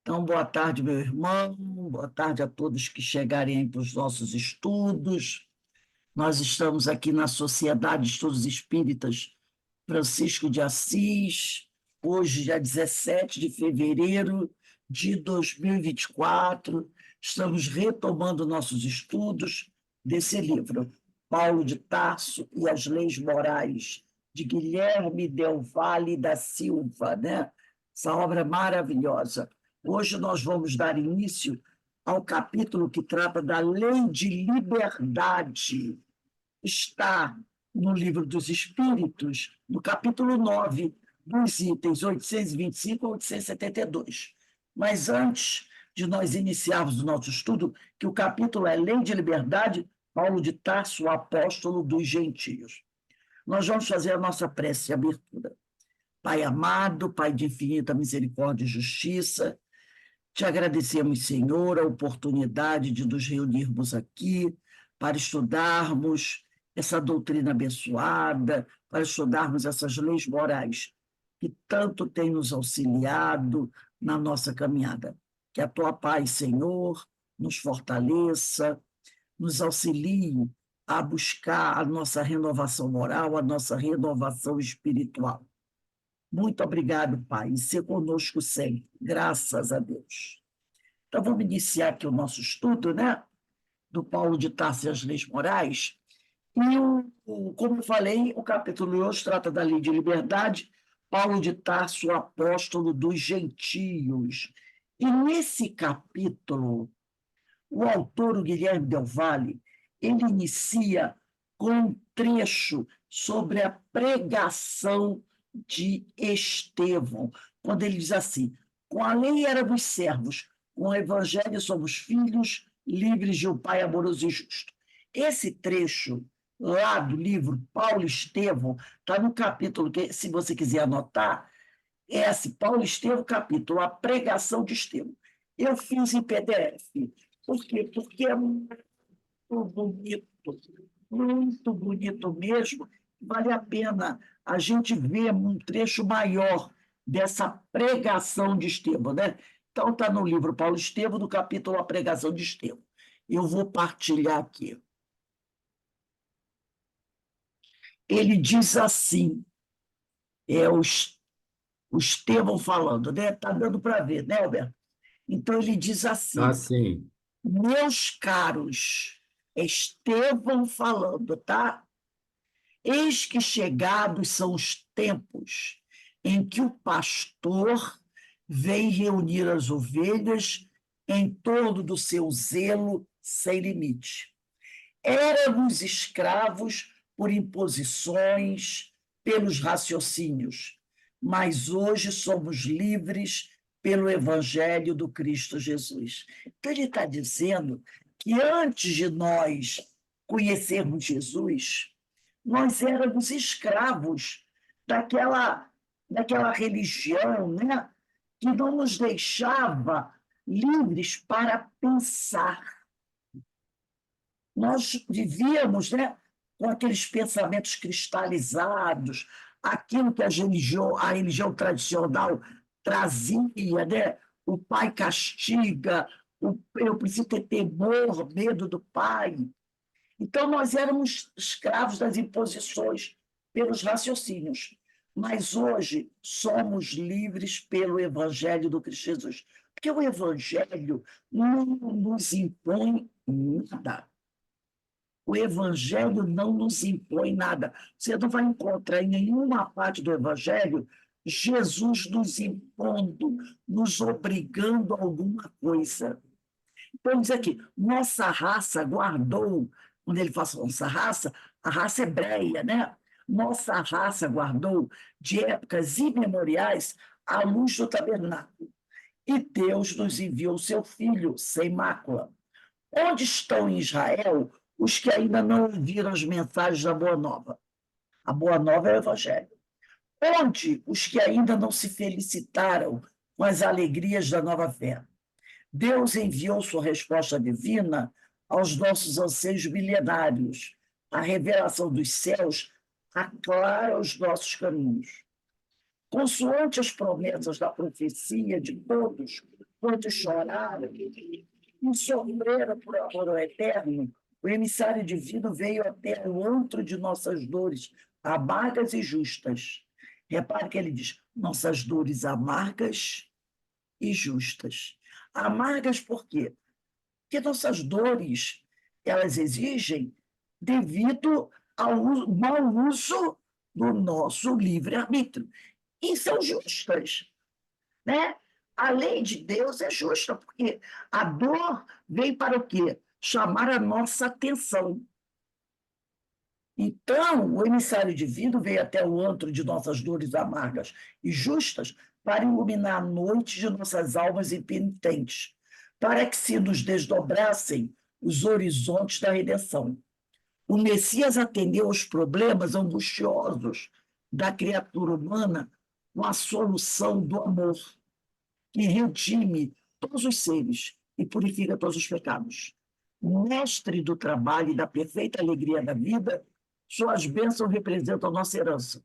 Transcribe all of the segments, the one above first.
Então, boa tarde, meu irmão, boa tarde a todos que chegarem aí para os nossos estudos. Nós estamos aqui na Sociedade de Estudos Espíritas Francisco de Assis, hoje, dia 17 de fevereiro de 2024. Estamos retomando nossos estudos desse livro, Paulo de Tarso e as Leis Morais, de Guilherme Del Valle da Silva, né? Essa obra maravilhosa. Hoje nós vamos dar início ao capítulo que trata da lei de liberdade. Está no Livro dos Espíritos, no capítulo 9, dos itens 825 a 872. Mas antes de nós iniciarmos o nosso estudo, que o capítulo é Lei de Liberdade, Paulo de Tarso, o apóstolo dos gentios. Nós vamos fazer a nossa prece de abertura. Pai amado, Pai de infinita misericórdia e justiça, te agradecemos, Senhor, a oportunidade de nos reunirmos aqui para estudarmos essa doutrina abençoada, para estudarmos essas leis morais que tanto tem nos auxiliado na nossa caminhada. Que a tua paz, Senhor, nos fortaleça, nos auxilie a buscar a nossa renovação moral, a nossa renovação espiritual. Muito obrigado, Pai, e ser conosco sempre, graças a Deus. Então, vamos iniciar aqui o nosso estudo, né? Do Paulo de Tarso e as Leis Morais. E, como eu falei, o capítulo de hoje trata da lei de liberdade, Paulo de Tarso, o apóstolo dos gentios. E nesse capítulo, o autor, o Guilherme Del Valle, ele inicia com um trecho sobre a pregação de Estevão, quando ele diz assim: com a lei éramos servos, com o evangelho somos filhos, livres de um Pai amoroso e justo. Esse trecho, lá do livro Paulo Estevão, está no capítulo, que, se você quiser anotar, é esse Paulo Estevão, capítulo, a pregação de Estevão. Eu fiz em PDF. Por quê? Porque é muito bonito mesmo. Vale a pena a gente ver um trecho maior dessa pregação de Estevão, né? Então, está no livro Paulo Estevão, no capítulo A Pregação de Estevão. Eu vou partilhar aqui. Ele diz assim, o Estevão falando, né? Está dando para ver, né, Alberto? Então, ele diz Ah, assim: sim. meus caros, Estevão falando, tá? Eis que chegados são os tempos em que o pastor vem reunir as ovelhas em torno do seu zelo sem limite. Éramos escravos por imposições, pelos raciocínios, mas hoje somos livres pelo Evangelho do Cristo Jesus. Então, ele está dizendo que antes de nós conhecermos Jesus, nós éramos escravos daquela, daquela religião, né, que não nos deixava livres para pensar. Nós vivíamos, né, com aqueles pensamentos cristalizados, aquilo que a religião tradicional trazia, né? O pai castiga, eu preciso ter temor, medo do pai. Então, nós éramos escravos das imposições pelos raciocínios, mas hoje somos livres pelo Evangelho do Cristo Jesus. Porque o Evangelho não nos impõe nada. O Evangelho não nos impõe nada. Você não vai encontrar em nenhuma parte do Evangelho Jesus nos impondo, nos obrigando a alguma coisa. Então, diz aqui, nossa raça guardou, quando ele fala nossa raça, a raça hebreia, né? Nossa raça guardou de épocas imemoriais a luz do tabernáculo. E Deus nos enviou seu Filho sem mácula. Onde estão em Israel os que ainda não ouviram as mensagens da Boa Nova? A Boa Nova é o Evangelho. Onde os que ainda não se felicitaram com as alegrias da nova fé? Deus enviou sua resposta divina aos nossos anseios milenários. A revelação dos céus aclara os nossos caminhos. Consoante as promessas da profecia de todos, quantos choraram e sofreram por amor ao eterno, o emissário divino veio até o antro de nossas dores, amargas e justas. Repare que ele diz, nossas dores amargas e justas. Amargas por quê? Porque nossas dores, elas exigem devido ao mau uso do nosso livre-arbítrio. E são justas, né? A lei de Deus é justa, porque a dor vem para o quê? Chamar a nossa atenção. Então, o emissário divino veio até o antro de nossas dores amargas e justas para iluminar a noite de nossas almas impenitentes, para que se nos desdobrassem os horizontes da redenção. O Messias atendeu aos problemas angustiosos da criatura humana com a solução do amor, que redime todos os seres e purifica todos os pecados. Mestre do trabalho e da perfeita alegria da vida, suas bênçãos representam a nossa herança.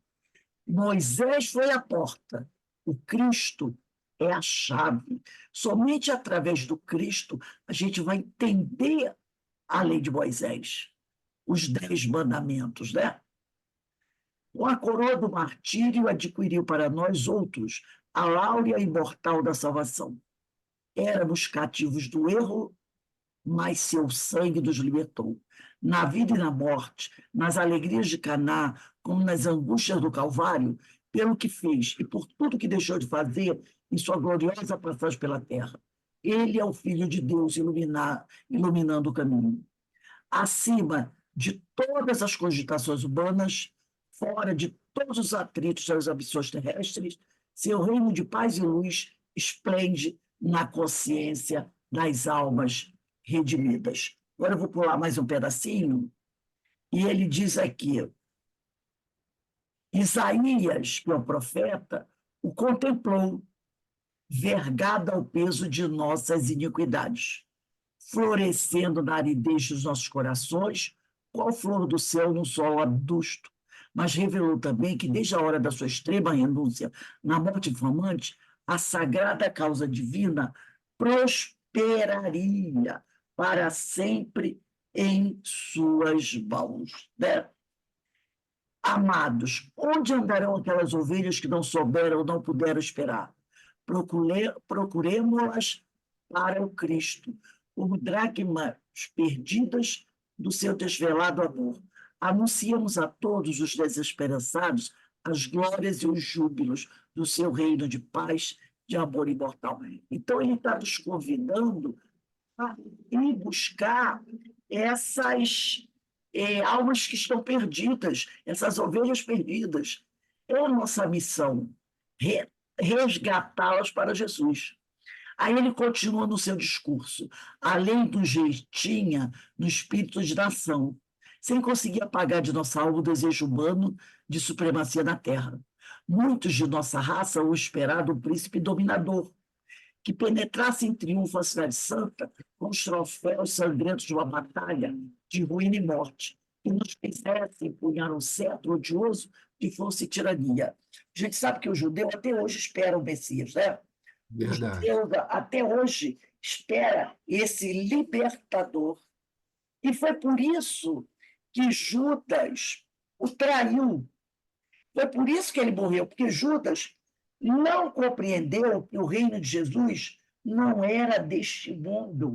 Moisés foi a porta, o Cristo é a chave. Somente através do Cristo a gente vai entender a lei de Moisés, os 10 mandamentos, né? Com a coroa do martírio adquiriu para nós outros a áurea imortal da salvação. Éramos cativos do erro, mas seu sangue nos libertou. Na vida e na morte, nas alegrias de Caná, como nas angústias do Calvário, pelo que fez e por tudo que deixou de fazer em sua gloriosa passagem pela terra. Ele é o Filho de Deus iluminando o caminho. Acima de todas as cogitações humanas, fora de todos os atritos das ambições terrestres, seu reino de paz e luz esplende na consciência das almas redimidas. Agora eu vou pular mais um pedacinho, e ele diz aqui, Isaías, que é o profeta, o contemplou, vergado ao peso de nossas iniquidades, florescendo na aridez dos nossos corações, qual flor do céu num solo adusto, mas revelou também que, desde a hora da sua extrema renúncia na morte infamante, a sagrada causa divina prosperaria para sempre em suas mãos. Né? Amados, onde andarão aquelas ovelhas que não souberam ou não puderam esperar? Procuremos-las para o Cristo, como dracmas perdidas do seu desvelado amor. Anunciamos a todos os desesperançados as glórias e os júbilos do seu reino de paz, de amor imortal. Então, ele está nos convidando a ir buscar essas almas que estão perdidas, essas ovelhas perdidas. É a nossa missão, resgatá-las para Jesus. Aí ele continua no seu discurso, além do jeitinha no espírito de nação, sem conseguir apagar de nossa alma o desejo humano de supremacia na terra. Muitos de nossa raça o esperaram um príncipe dominador, que penetrasse em triunfo a cidade santa com os troféus sangrentos de uma batalha de ruína e morte, que nos fizesse empunhar um cetro odioso que fosse tirania. A gente sabe que o judeu até hoje espera o Messias, né? O Verdade. judeu até hoje espera esse libertador. E foi por isso que Judas o traiu. Foi por isso que ele morreu, porque Judas não compreendeu que o reino de Jesus não era deste mundo.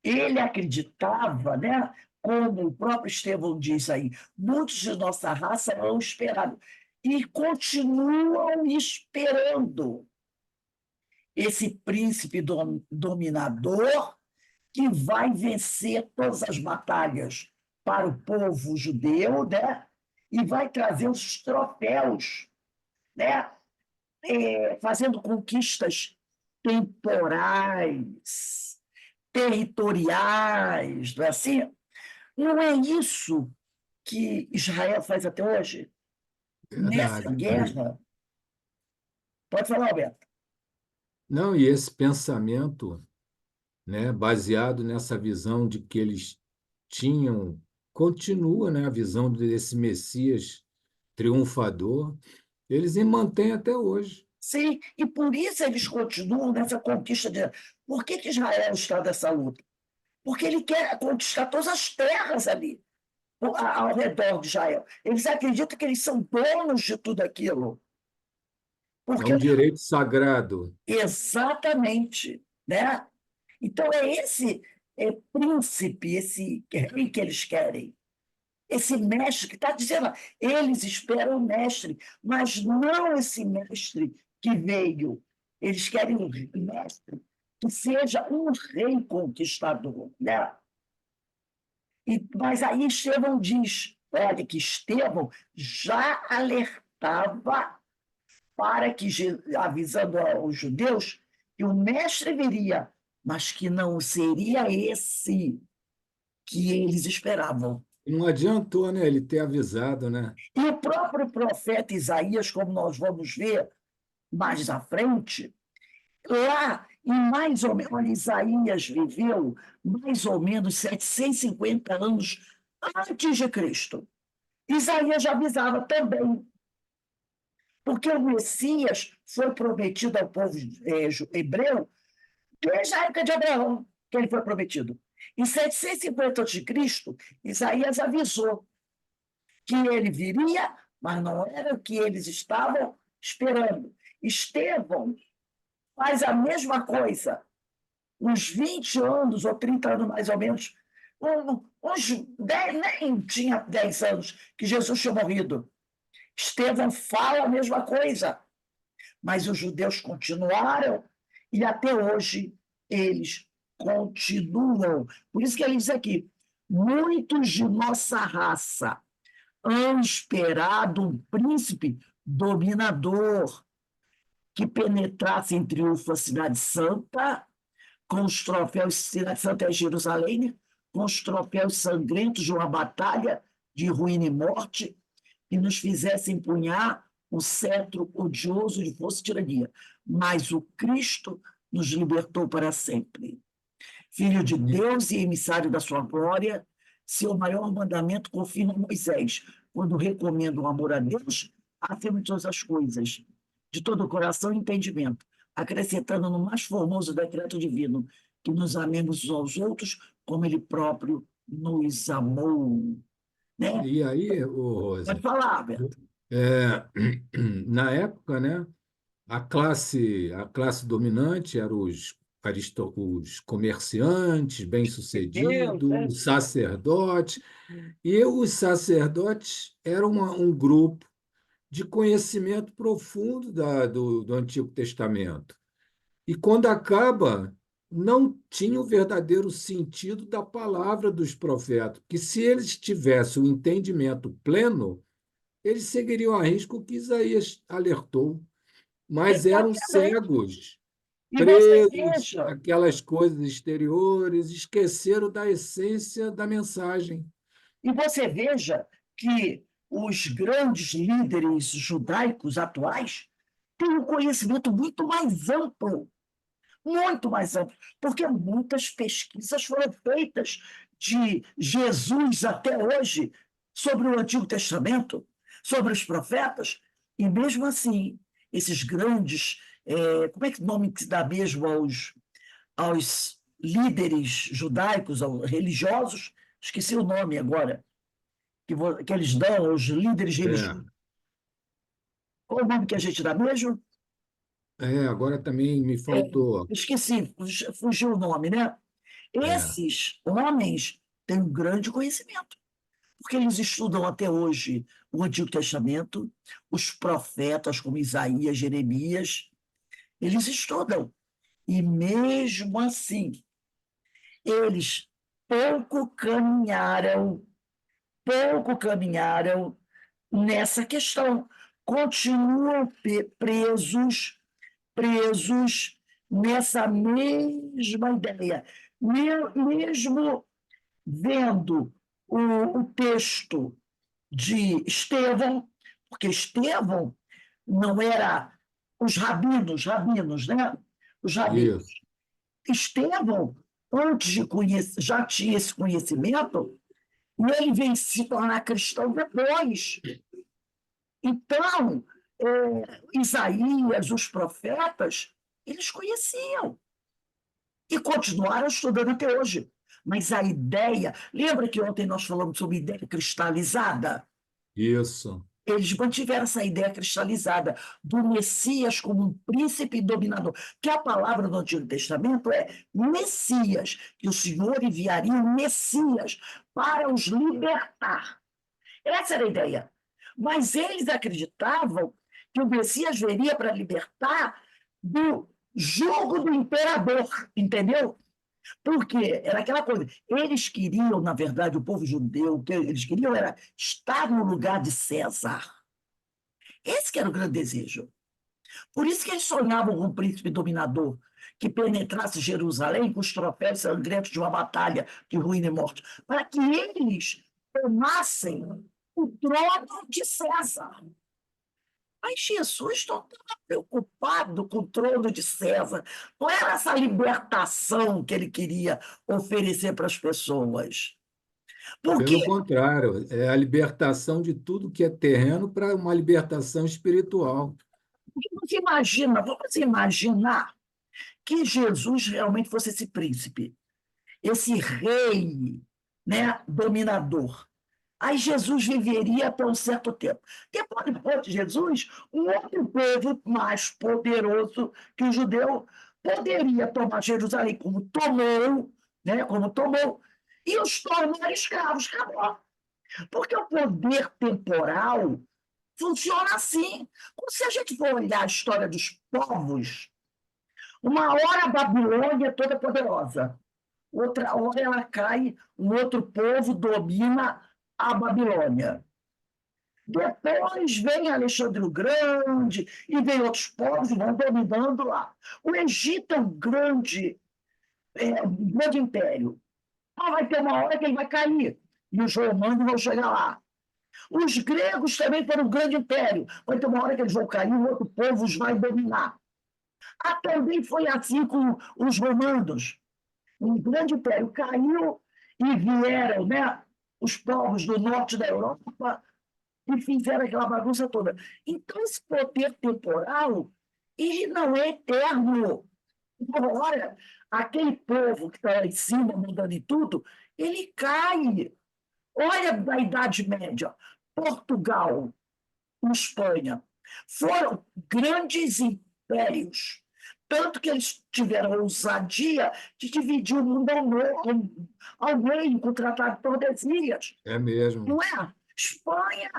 Ele acreditava, né, como o próprio Estevão diz aí, muitos de nossa raça não esperaram e continuam esperando esse príncipe dominador que vai vencer todas as batalhas para o povo judeu, né? E vai trazer os troféus, né? Fazendo conquistas temporais, territoriais, não é assim? Não é isso que Israel faz até hoje? Nessa Verdade. guerra? Pode falar, Alberto. Não, e esse pensamento, né, baseado nessa visão de que eles tinham, continua, né, a visão desse Messias triunfador, eles mantêm até hoje. Sim, e por isso eles continuam nessa conquista de. Por que Israel está nessa luta? Porque ele quer conquistar todas as terras ali, ao redor de Israel. Eles acreditam que eles são donos de tudo aquilo. É Porque um direito sagrado. exatamente, né? Então é esse príncipe, esse rei que eles querem. Esse mestre que está dizendo, eles esperam o mestre, mas não esse mestre que veio. Eles querem um mestre que seja um rei conquistador, né? Mas aí Estevão diz, olha, que Estevão já alertava para que, avisando aos judeus, que o mestre viria, mas que não seria esse que eles esperavam. Não adiantou, né, ele ter avisado, né? E o próprio profeta Isaías, como nós vamos ver mais à frente, lá em mais ou menos, Isaías viveu mais ou menos 750 anos antes de Cristo. Isaías já avisava também, porque o Messias foi prometido ao povo hebreu desde a época de Abraão, que ele foi prometido. Em 750 a.C., Isaías avisou que ele viria, mas não era o que eles estavam esperando. Estevão faz a mesma coisa, uns 20 anos ou 30 anos mais ou menos, uns 10, nem tinha 10 anos que Jesus tinha morrido. Estevão fala a mesma coisa, mas os judeus continuaram e até hoje eles continuam. Por isso que ele diz aqui, muitos de nossa raça han esperado um príncipe dominador que penetrasse em triunfo a cidade santa, com os troféus, cidade santa é Jerusalém, né? Com os troféus sangrentos de uma batalha de ruína e morte, e nos fizesse empunhar o cetro odioso de força e tirania. Mas o Cristo nos libertou para sempre. Filho de Deus e emissário da sua glória, seu maior mandamento confirma Moisés, quando recomenda o amor a Deus, afirma todas as coisas, de todo o coração e entendimento, acrescentando no mais formoso decreto divino, que nos amemos uns aos outros, como ele próprio nos amou. Né? E aí, Pode Rosa, falar, Beto. é, na época, né, a classe dominante eram os comerciantes Deus, bem-sucedidos, né? os sacerdotes, e os sacerdotes eram um grupo de conhecimento profundo do Antigo Testamento. E quando acaba, não tinha o verdadeiro sentido da palavra dos profetas, que se eles tivessem o entendimento pleno, eles seguiriam a risco que Isaías alertou, mas eram Exatamente. cegos, E você presos veja, àquelas coisas exteriores, esqueceram da essência da mensagem. e você veja que os grandes líderes judaicos atuais têm um conhecimento muito mais amplo, porque muitas pesquisas foram feitas de Jesus até hoje sobre o Antigo Testamento, sobre os profetas, e mesmo assim, esses grandes, como é que o nome que se dá mesmo aos líderes judaicos, aos religiosos, esqueci o nome agora, que eles dão aos líderes É, religiosos. Qual é o nome que a gente dá mesmo? agora também me É, faltou. esqueci, fugiu o nome, né? É, Esses homens têm um grande conhecimento, porque eles estudam até hoje o Antigo Testamento, os profetas como Isaías, Jeremias, eles estudam. E mesmo assim, eles pouco caminharam, pouco caminharam nessa questão. Continuam presos nessa mesma ideia. Mesmo vendo o texto de Estevão, porque Estevão não era rabinos, né? Os rabinos. isso. Estevão, antes de conhecer, já tinha esse conhecimento, e ele vem se tornar cristão depois. Então, Isaías, os profetas, eles conheciam e continuaram estudando até hoje. Mas a ideia, lembra que ontem nós falamos sobre ideia cristalizada? Isso. Eles mantiveram essa ideia cristalizada do Messias como um príncipe dominador, que a palavra do Antigo Testamento é Messias, que o Senhor enviaria um Messias para os libertar. Essa era a ideia. Mas eles acreditavam que o Messias viria para libertar do jugo do imperador, entendeu? Porque era aquela coisa, eles queriam, na verdade, o povo judeu, o que eles queriam era estar no lugar de César. Esse que era o grande desejo. Por isso que eles sonhavam com um príncipe dominador que penetrasse Jerusalém com os troféus sangrentos de uma batalha de ruína e morte, para que eles tomassem o trono de César. Mas Jesus não estava preocupado com o trono de César. Não era essa libertação que ele queria oferecer para as pessoas. Porque Pelo contrário, é a libertação de tudo que é terreno para uma libertação espiritual. vamos imaginar que Jesus realmente fosse esse príncipe, esse rei, né, dominador. Aí Jesus viveria por um certo tempo. Depois de Jesus, um outro povo mais poderoso que o judeu poderia tomar Jerusalém, como tomou, né, como tomou, e os tornar escravos. Acabou. Porque o poder temporal funciona assim. Se a gente for olhar a história dos povos, uma hora a Babilônia é toda poderosa, outra hora ela cai, um outro povo domina a Babilônia. Depois vem Alexandre o Grande e vem outros povos e vão dominando lá. O Egito um grande império. Vai ter uma hora que ele vai cair e os romanos vão chegar lá. Os gregos também foram um grande império. Vai ter uma hora que eles vão cair e o outro povo os vai dominar. Também foi assim com os romanos. Um grande império caiu e vieram, né, os povos do norte da Europa e fizeram aquela bagunça toda. Então, esse poder temporal, ele não é eterno. Uma hora, aquele povo que está lá em cima, mandando em tudo, ele cai. Olha da Idade Média, Portugal, Espanha, foram grandes impérios, tanto que eles tiveram a ousadia de dividir o mundo ao meio, com o Tratado de Tordesilhas, É mesmo. não é? Espanha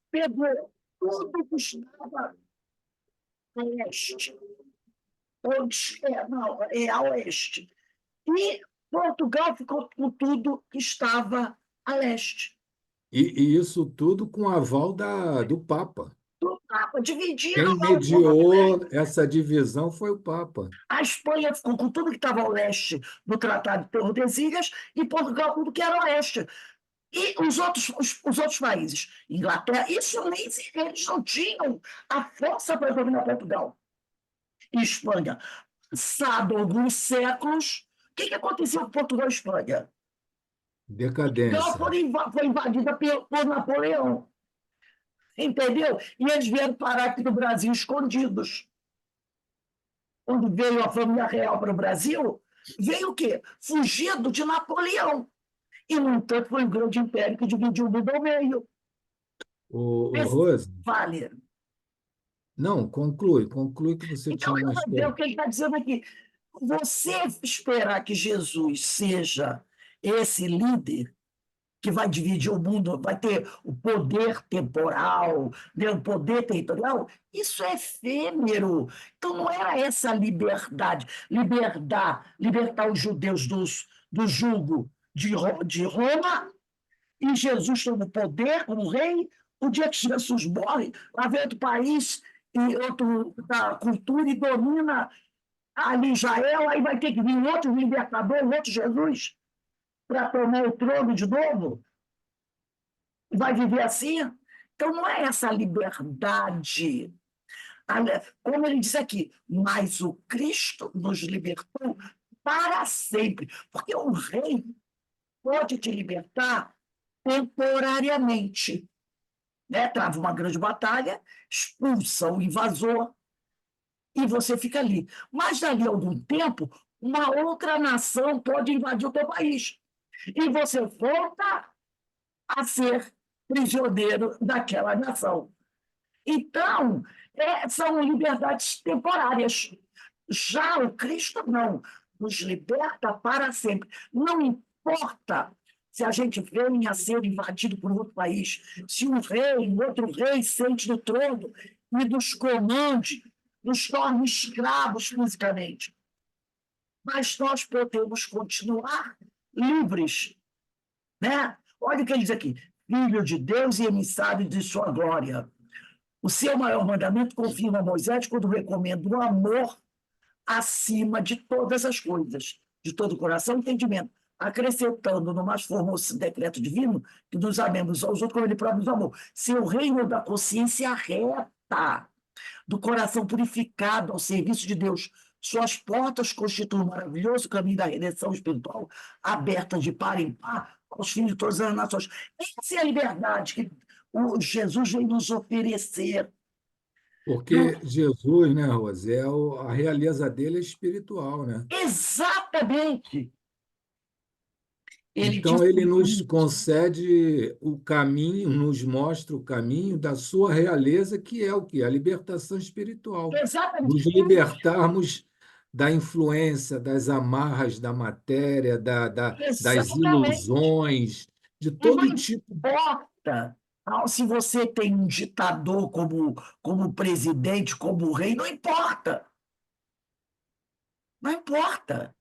pegou tudo que estava a leste, não, a oeste, e Portugal ficou com tudo que estava a leste. E isso tudo com o aval do Papa. Dividiram Quem lá o mundo. mediou essa divisão foi o Papa. A Espanha ficou com tudo que estava ao leste do Tratado de Tordesilhas e Portugal com tudo que era oeste. E os outros países, Inglaterra, isso nem eles não tinham a força para dominar Portugal. E Espanha, passado alguns séculos, o que aconteceu com Portugal e Espanha? Portugal Decadência. foi invadida por Napoleão, entendeu? E eles vieram parar aqui no Brasil escondidos. Quando veio a família real para o Brasil, veio o quê? Fugido de Napoleão. E, no entanto, foi um grande império que dividiu o mundo ao meio. O Esse Rose, vale. não, conclui que você Então, tinha eu mais vou ver o tempo. que ele está dizendo aqui. Você esperar que Jesus seja esse líder que vai dividir o mundo, vai ter o poder temporal, né, o poder territorial, isso é efêmero. Então, não era essa liberdade, libertar os judeus do jugo de Roma, e Jesus toma o poder como rei. O dia que Jesus morre, lá vem outro país e outro da cultura e domina ali Israel, aí vai ter que vir outro libertador, outro Jesus, para tomar o trono de novo. Vai viver assim? Então, não é essa liberdade. Como ele disse aqui, mas o Cristo nos libertou para sempre. Porque o rei pode te libertar temporariamente. né? Trava uma grande batalha, expulsa o invasor e você fica ali. Mas dali a algum tempo, uma outra nação pode invadir o teu país. E você volta a ser prisioneiro daquela nação. Então, são liberdades temporárias. Já o Cristo não, nos liberta para sempre. Não importa se a gente vem a ser invadido por outro país, se um outro rei sente no trono e nos comande, nos torne escravos fisicamente. Mas nós podemos continuar livres, né? Olha o que ele diz aqui: filho de Deus e emissário de sua glória. O seu maior mandamento confirma Moisés quando recomenda o amor acima de todas as coisas, de todo o coração e entendimento, acrescentando no mais formoso decreto divino que nos amemos aos outros como ele próprio nos amou. Seu reino da consciência reta, do coração purificado ao serviço de Deus. Suas portas constituem um maravilhoso caminho da redenção espiritual, aberta de par em par aos filhos de todas as nações. Essa é a liberdade que o Jesus vem nos oferecer. Não, Porque Jesus, né, Rose, a realeza dele é espiritual, né? exatamente. Ele diz Então, o ele nos seguinte, concede o caminho, nos mostra o caminho da sua realeza, que é o quê? A libertação espiritual. exatamente, Nos libertarmos da influência, das amarras da matéria, das exatamente. ilusões, de E não todo tipo. importa se você tem um ditador como presidente, como rei, não importa. Não importa.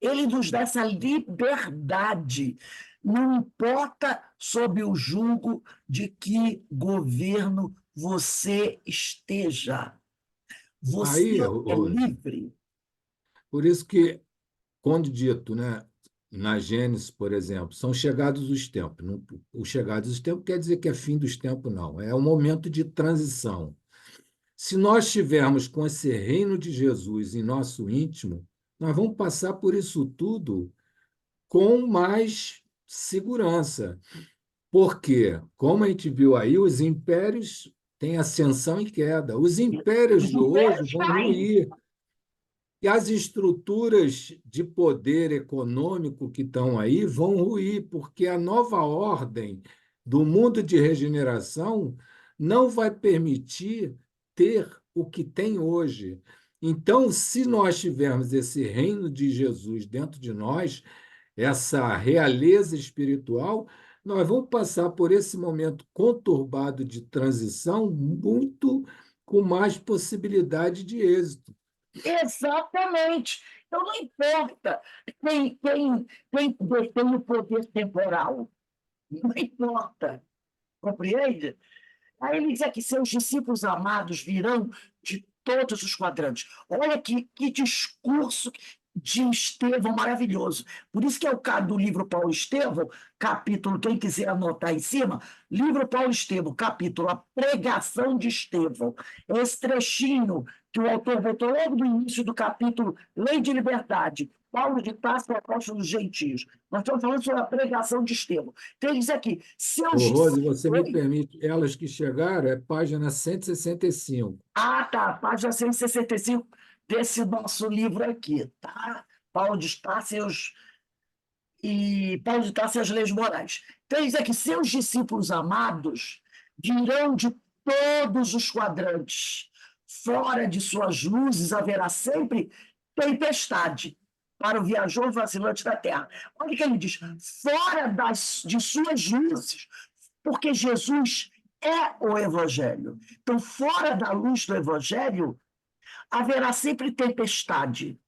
Ele nos dá essa liberdade. Não importa sob o julgo de que governo você esteja. Você Aí, é Rose, livre. por isso que, quando dito, né, na Gênesis, por exemplo, são chegados os tempos. O chegados os tempos quer dizer que é fim dos tempos, não. É um momento de transição. Se nós estivermos com esse reino de Jesus em nosso íntimo, nós vamos passar por isso tudo com mais segurança. Porque, como a gente viu aí, os impérios têm ascensão e queda. Os impérios Os de hoje impérios vão caem. ruir. E as estruturas de poder econômico que estão aí vão ruir, porque a nova ordem do mundo de regeneração não vai permitir ter o que tem hoje. Então, se nós tivermos esse reino de Jesus dentro de nós, essa realeza espiritual, nós vamos passar por esse momento conturbado de transição muito com mais possibilidade de êxito. Exatamente. Então, não importa quem detém o poder temporal. Não importa. Compreende? Aí ele diz aqui: seus discípulos amados virão de todos os quadrantes. Olha que discurso de Estevão maravilhoso. Por isso que é o caso do livro Paulo Estevão, capítulo, quem quiser anotar em cima, livro Paulo Estevão, capítulo A Pregação de Estevão. Esse trechinho que o autor botou logo no início do capítulo Lei de Liberdade, Paulo de Tarso, o apóstolo dos gentios. Nós estamos falando sobre a pregação de Estevão. Então, ele diz aqui: seus Ô, Rose, você me discípulos. permite, elas que chegaram, é página 165. Ah, tá, página 165 desse nosso livro aqui, tá? Paulo de Tarso Paulo de Tarso e as Leis Morais. Então, ele diz aqui: seus discípulos amados virão de todos os quadrantes. Fora de suas luzes haverá sempre tempestade para o viajor vacilante da terra. Olha o que ele diz: fora de suas luzes, porque Jesus é o Evangelho. Então, fora da luz do Evangelho, haverá sempre tempestade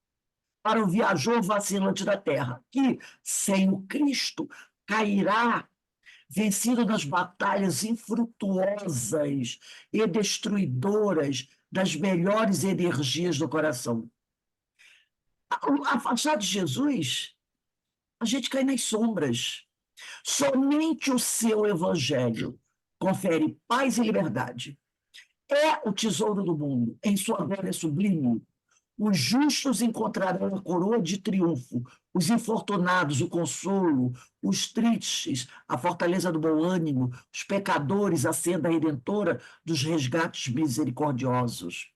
para o viajor vacilante da terra, que, sem o Cristo, cairá vencido nas batalhas infrutuosas e destruidoras das melhores energias do coração. Afastado de Jesus, a gente cai nas sombras. Somente o seu evangelho confere paz e liberdade. É o tesouro do mundo, em sua glória sublime. Os justos encontrarão a coroa de triunfo, os infortunados, o consolo, os tristes, a fortaleza do bom ânimo, os pecadores, a senda redentora dos resgates misericordiosos.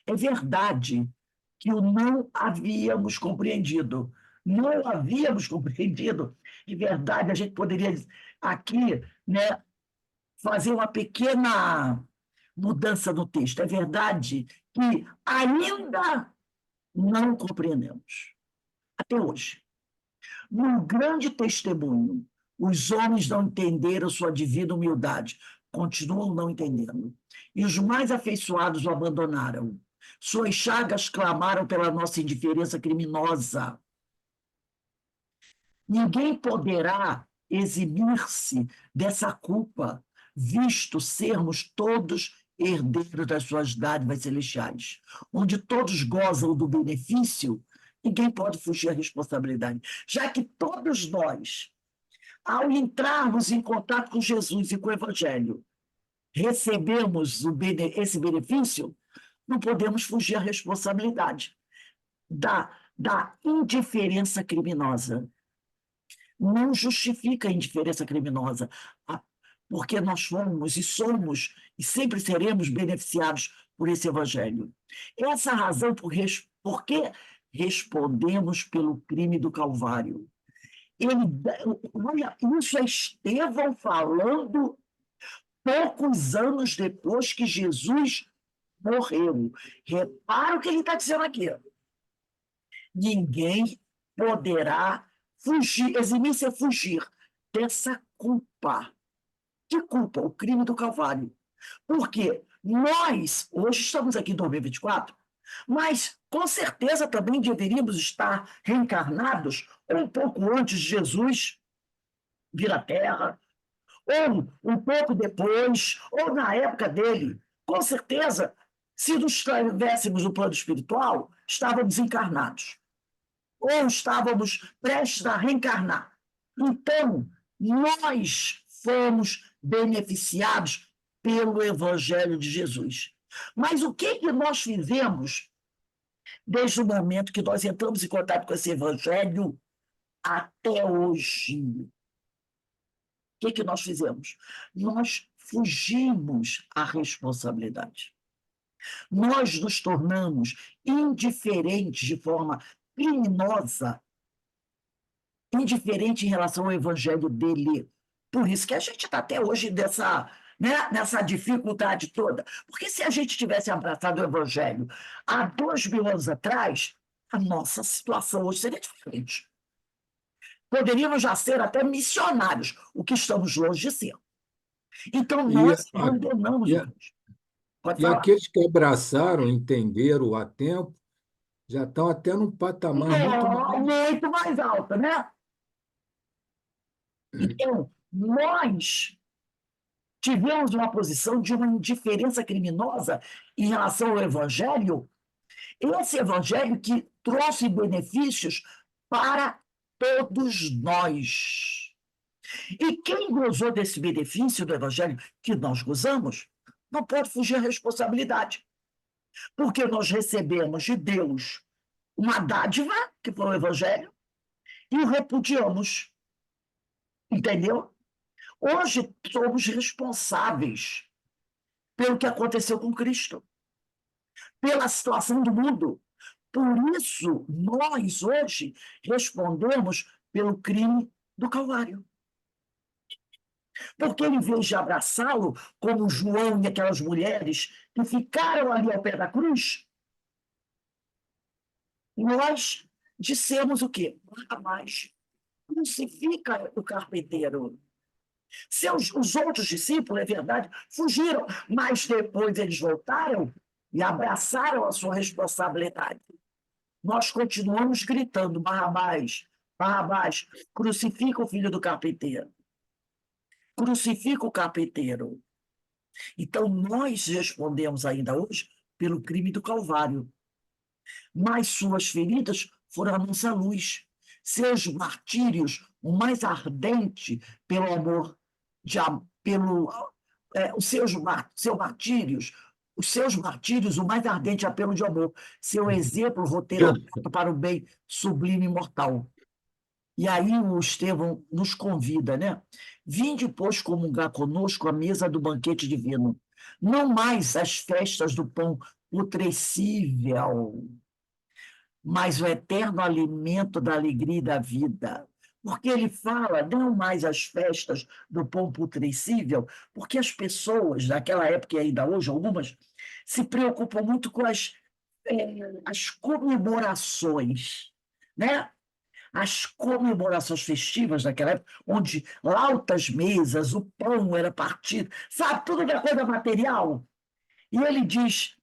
É verdade que o não havíamos compreendido. Não havíamos compreendido. É verdade, a gente poderia aqui, né, fazer uma pequena mudança no texto. É verdade que ainda não compreendemos, até hoje. Num grande testemunho, os homens não entenderam sua divina humildade, continuam não entendendo. E os mais afeiçoados o abandonaram. Suas chagas clamaram pela nossa indiferença criminosa. Ninguém poderá eximir-se dessa culpa, visto sermos todos herdeiros das suas dádivas celestiais, onde todos gozam do benefício, ninguém pode fugir à responsabilidade, já que todos nós, ao entrarmos em contato com Jesus e com o Evangelho, recebemos esse benefício, não podemos fugir à responsabilidade da indiferença criminosa. Não justifica a indiferença criminosa, porque nós fomos e somos e sempre seremos beneficiados por esse evangelho. Essa é a razão por que respondemos pelo crime do Calvário. Olha, isso é Estevão falando poucos anos depois que Jesus morreu. Repara o que ele está dizendo aqui. Ninguém poderá fugir, eximir-se a fugir dessa culpa. Que culpa? O crime do Calvário. Porque nós, hoje estamos aqui em 2024, mas com certeza também deveríamos estar reencarnados um pouco antes de Jesus vir à Terra, ou um pouco depois, ou na época dele. Com certeza, se nos tivéssemos no plano espiritual, estávamos encarnados ou estávamos prestes a reencarnar. Então, nós fomos beneficiados pelo Evangelho de Jesus. Mas o que nós fizemos desde o momento que nós entramos em contato com esse Evangelho até hoje? O que nós fizemos? Nós fugimos à responsabilidade. Nós nos tornamos indiferentes de forma criminosa, indiferente em relação ao evangelho dele. Por isso que a gente está até hoje nessa dificuldade toda. Porque se a gente tivesse abraçado o evangelho há 2000 anos atrás, a nossa situação hoje seria diferente. Poderíamos já ser até missionários, o que estamos longe de ser. Então, E, nós abandonamos e, o Cristo. Pode e falar. aqueles que abraçaram, entenderam a tempo, já estão até num patamar muito Não, mais. muito mais alta, né? Então, nós tivemos uma posição de uma indiferença criminosa em relação ao evangelho, esse evangelho que trouxe benefícios para todos nós. E quem gozou desse benefício do evangelho que nós gozamos, não pode fugir à responsabilidade, porque nós recebemos de Deus uma dádiva, que foi o evangelho, e o repudiamos. Entendeu? Hoje somos responsáveis pelo que aconteceu com Cristo, pela situação do mundo. Por isso, nós hoje respondemos pelo crime do Calvário. Porque em vez de abraçá-lo, como João e aquelas mulheres que ficaram ali ao pé da cruz, nós dissemos o quê? Nada mais. Crucifica o carpinteiro. Os outros discípulos, é verdade, fugiram, mas depois eles voltaram e abraçaram a sua responsabilidade. Nós continuamos gritando: Barrabás, Barrabás, crucifica o filho do carpinteiro. Crucifica o carpinteiro. Então, nós respondemos ainda hoje pelo crime do Calvário. Mas suas feridas foram a nossa luz. Seus martírios, o mais ardente pelo amor, pelo, os seus martírios os seus martírios, o mais ardente apelo de amor, seu exemplo, roteiro aberto para o bem sublime e imortal. E aí o Estevão nos convida, né? Vinde, pois, comungar conosco à mesa do banquete divino. Não mais as festas do pão putrescível, mas o eterno alimento da alegria e da vida. Porque ele fala, não mais as festas do pão putrescível, porque as pessoas daquela época e ainda hoje, algumas, se preocupam muito com as comemorações, né? As comemorações festivas daquela época, onde altas mesas, o pão era partido, sabe, tudo que é coisa material. E ele diz: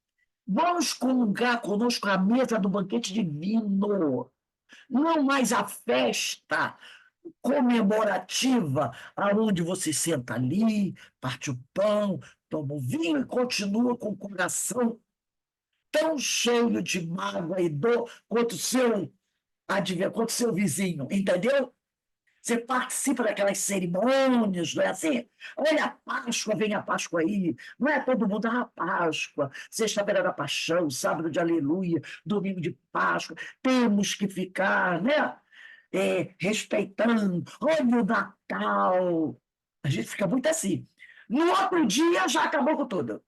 vamos comungar conosco à mesa do banquete divino, não mais a festa comemorativa, aonde você senta ali, parte o pão, toma o vinho e continua com o coração tão cheio de mágoa e dor quanto o seu, adivinha, quanto o seu vizinho, entendeu? Você participa daquelas cerimônias, não é assim? Olha a Páscoa, vem a Páscoa aí. Não é todo mundo, a Páscoa, sexta-feira da Paixão, sábado de Aleluia, domingo de Páscoa. Temos que ficar, né? Respeitando. Olha o Natal. A gente fica muito assim. No outro dia já acabou com tudo.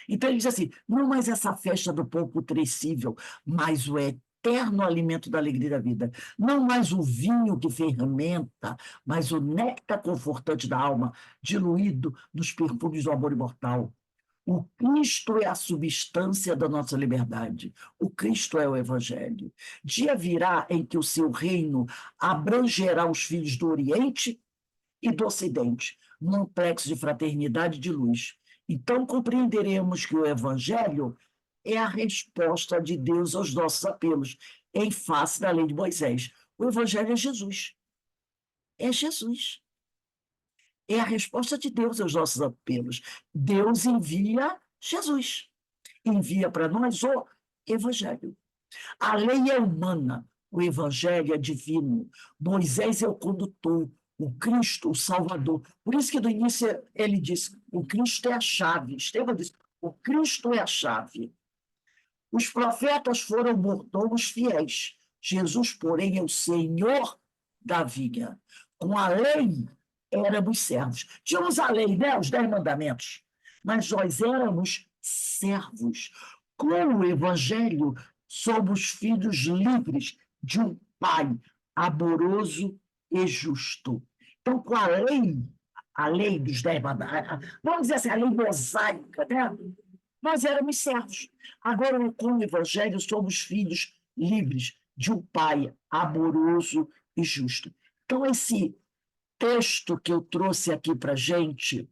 Então ele diz assim: não mais essa festa do pão putrescível, mas o eterno alimento da alegria da vida. Não mais o vinho que fermenta, mas o néctar confortante da alma, diluído nos perfumes do amor imortal. O Cristo é a substância da nossa liberdade. O Cristo é o Evangelho. Dia virá em que o seu reino abrangerá os filhos do Oriente e do Ocidente, num plexo de fraternidade e de luz. Então compreenderemos que o Evangelho é a resposta de Deus aos nossos apelos, em face da lei de Moisés. O Evangelho é Jesus. É Jesus. É a resposta de Deus aos nossos apelos. Deus envia Jesus. Envia para nós o Evangelho. A lei é humana, o Evangelho é divino. Moisés é o condutor, o Cristo, o Salvador. Por isso que no início ele diz: o Cristo é a chave. Estevão diz: o Cristo é a chave. Os profetas foram mordomos fiéis. Jesus, porém, é o Senhor da vinha. Com a lei, éramos servos. Tínhamos a lei, né? Os 10 mandamentos. Mas nós éramos servos. Com o Evangelho, somos filhos livres de um Pai amoroso e justo. Então, com a lei dos 10 mandamentos, vamos dizer assim, a lei mosaica, né? Nós éramos servos. Agora, com o Evangelho, somos filhos livres de um Pai amoroso e justo. Então, esse texto que eu trouxe aqui para a gente,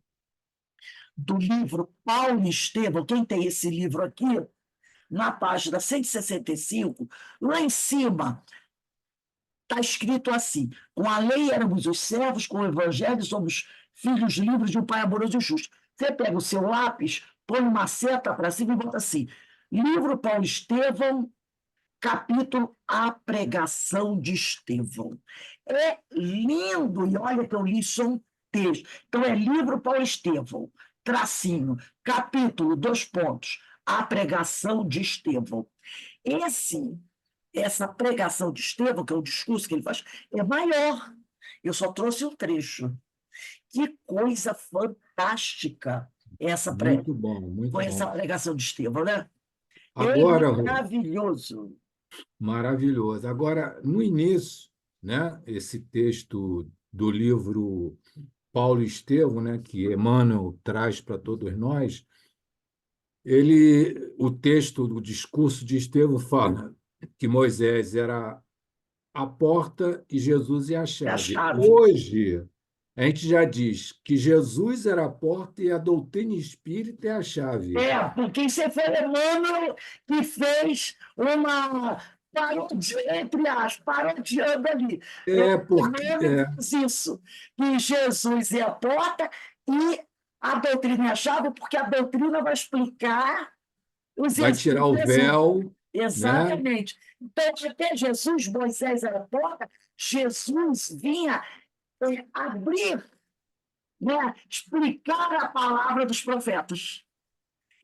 do livro Paulo e Estevão, quem tem esse livro aqui, na página 165, lá em cima, está escrito assim: com a lei éramos os servos, com o Evangelho somos filhos livres de um Pai amoroso e justo. Você pega o seu lápis, põe uma seta para cima e bota assim: livro Paulo Estevão, capítulo A Pregação de Estevão. É lindo, e olha que eu li só um texto. Então, é livro Paulo Estevão, tracinho, capítulo, 2 pontos, A Pregação de Estevão. Essa pregação de Estevão, que é o discurso que ele faz, é maior. Eu só trouxe um trecho. Que coisa fantástica Muito bom, muito foi essa bom. pregação de Estevão, né? É Agora, Rô, maravilhoso. maravilhoso. Agora, no início, né, esse texto do livro Paulo e Estevão, né, que Emmanuel traz para todos nós, o texto do discurso de Estevão fala que Moisés era a porta e Jesus é a É a chave. chave. Hoje, a gente já diz que Jesus era a porta e a doutrina espírita é a chave. Porque isso foi Emmanuel que fez uma parodia, entre aspas, parodiando ali. É porque Emmanuel fez isso, que Jesus é a porta e a doutrina é a chave, porque a doutrina vai explicar os vai ensinos tirar o de Jesus. véu, né? Exatamente. Então, até Jesus, Moisés era a porta, Jesus vinha abrir, né, explicar a palavra dos profetas.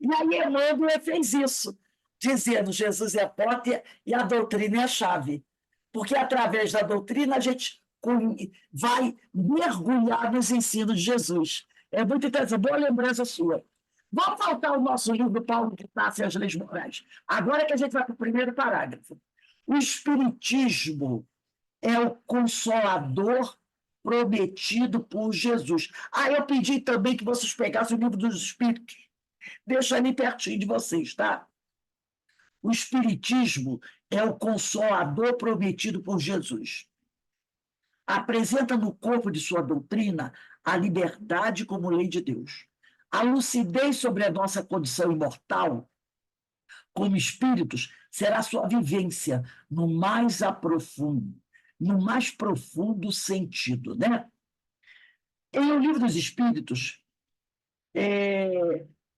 E aí Emmanuel fez isso, dizendo Jesus é a porta e a doutrina é a chave. Porque através da doutrina a gente vai mergulhar nos ensinos de Jesus. É muito interessante, boa lembrança sua. Vamos voltar ao nosso livro Paulo de Tarso e as Leis Morais. Agora que a gente vai para o primeiro parágrafo. O Espiritismo é o consolador prometido por Jesus. Eu pedi também que vocês pegassem o livro dos Espíritos. Deixa ali pertinho de vocês, tá? O Espiritismo é o consolador prometido por Jesus. Apresenta no corpo de sua doutrina a liberdade como lei de Deus. A lucidez sobre a nossa condição imortal, como espíritos, será sua vivência no mais profundo sentido, né? Em O Livro dos Espíritos,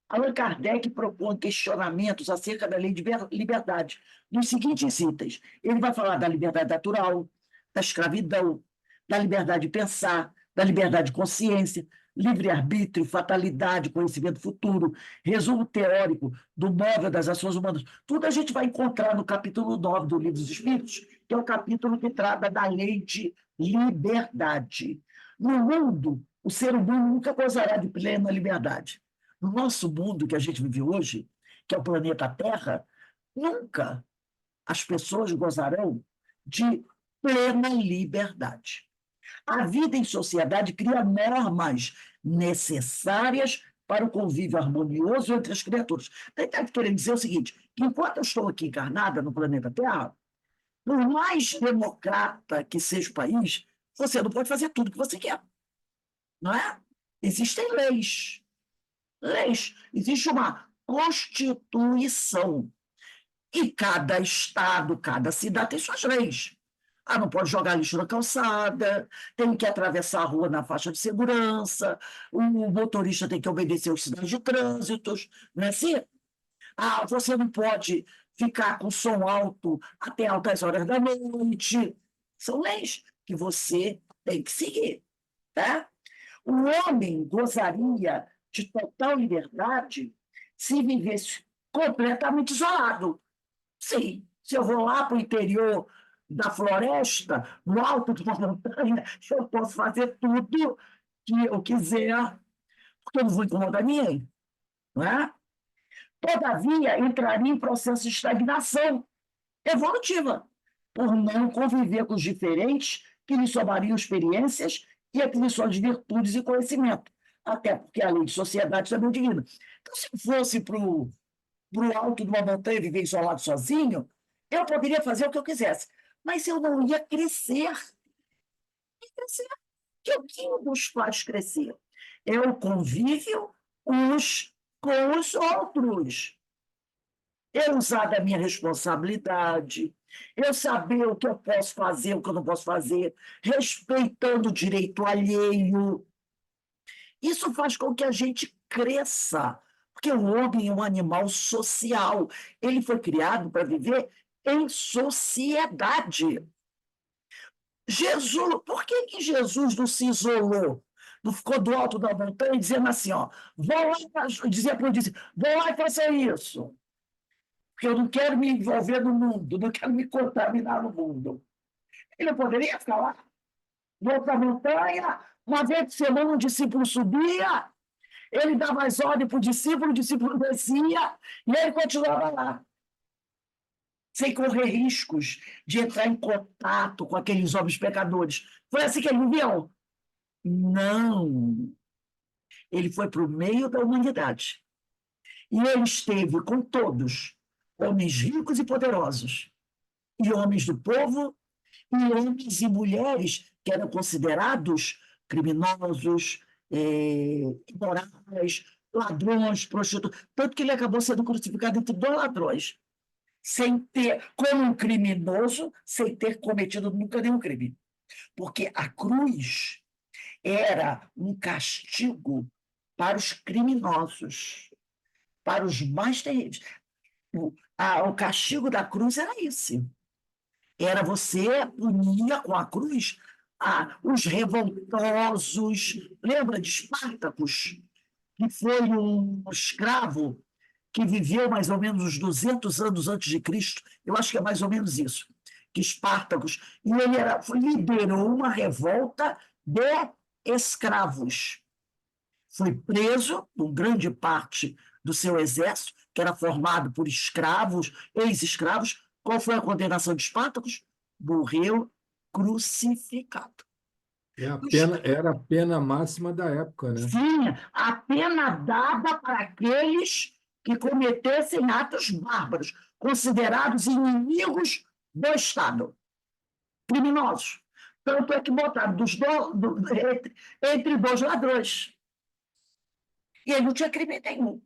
Allan Kardec propõe questionamentos acerca da lei de liberdade, nos seguintes itens. Ele vai falar da liberdade natural, da escravidão, da liberdade de pensar, da liberdade de consciência, livre-arbítrio, fatalidade, conhecimento futuro, resumo teórico do móvel das ações humanas. Tudo a gente vai encontrar no capítulo 9 do Livro dos Espíritos, que é o capítulo que trata da lei de liberdade. No mundo, o ser humano nunca gozará de plena liberdade. No nosso mundo que a gente vive hoje, que é o planeta Terra, nunca as pessoas gozarão de plena liberdade. A vida em sociedade cria normas necessárias para o convívio harmonioso entre as criaturas. Está querendo dizer o seguinte, que enquanto eu estou aqui encarnada no planeta Terra, por mais democrata que seja o país, você não pode fazer tudo que você quer, não é? Existem leis. Existe uma Constituição. E cada estado, cada cidade tem suas leis. Não pode jogar lixo na calçada, tem que atravessar a rua na faixa de segurança, o motorista tem que obedecer os sinais de trânsito, não é assim? Você não pode ficar com som alto até altas horas da noite. São leis que você tem que seguir, tá? O homem gozaria de total liberdade se vivesse completamente isolado. Sim, se eu vou lá para o interior da floresta, no alto de uma montanha, eu posso fazer tudo que eu quiser, porque eu não vou incomodar ninguém, não é? Todavia, entraria em processo de estagnação evolutiva, por não conviver com os diferentes que lhe somariam experiências e aquisições de virtudes e conhecimento. Até porque a lei de sociedade também é divina. Então, se eu fosse para o alto de uma montanha viver isolado sozinho, eu poderia fazer o que eu quisesse, mas eu não ia crescer. Crescer. Que o que nos faz crescer? É o convívio uns com os outros. Eu usar da minha responsabilidade, eu saber o que eu posso fazer, o que eu não posso fazer, respeitando o direito alheio. Isso faz com que a gente cresça, porque o homem é um animal social. Ele foi criado para viver em sociedade. Jesus, por que Jesus não se isolou? Não ficou do alto da montanha dizendo assim, vou lá, dizia para o discípulo, vou lá e faça isso, porque eu não quero me envolver no mundo, não quero me contaminar no mundo. Ele poderia ficar lá, no alto da montanha, uma vez por semana um discípulo subia, ele dava as ordens para o discípulo descia, e ele continuava lá, sem correr riscos de entrar em contato com aqueles homens pecadores. Foi assim que ele viveu? Não. Ele foi para o meio da humanidade. E ele esteve com todos, homens ricos e poderosos, e homens do povo, e homens e mulheres que eram considerados criminosos, imorais, ladrões, prostitutos, tanto que ele acabou sendo crucificado entre dois ladrões, sem ter, como um criminoso, sem ter cometido nunca nenhum crime. Porque a cruz era um castigo para os criminosos, para os mais terríveis. O castigo da cruz era esse. Era você punir com a cruz os revoltosos. Lembra de Espartacus, que foi um escravo que viveu mais ou menos uns 200 anos antes de Cristo, eu acho que é mais ou menos isso, que Espartacus, e ele liderou uma revolta de escravos. Foi preso, com grande parte do seu exército, que era formado por escravos, ex-escravos. Qual foi a condenação de Espartacus? Morreu crucificado. Era a pena máxima da época, né? Sim, a pena dada para aqueles que cometessem atos bárbaros, considerados inimigos do Estado, criminosos. Tanto é que botaram entre dois ladrões. E ele não tinha crime nenhum.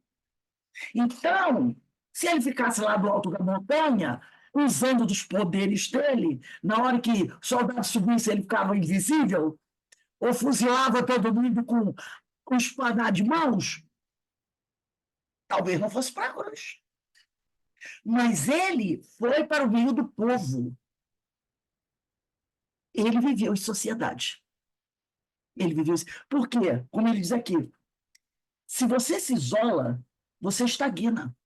Então, se ele ficasse lá do alto da montanha, usando dos poderes dele, na hora que o soldado subisse, ele ficava invisível, ou fuzilava todo mundo com espada de mãos, talvez não fosse para a cruz. Mas ele foi para o meio do povo. Ele viveu em sociedade. Ele viveu. Por quê? Como ele diz aqui, se você se isola, você estagna,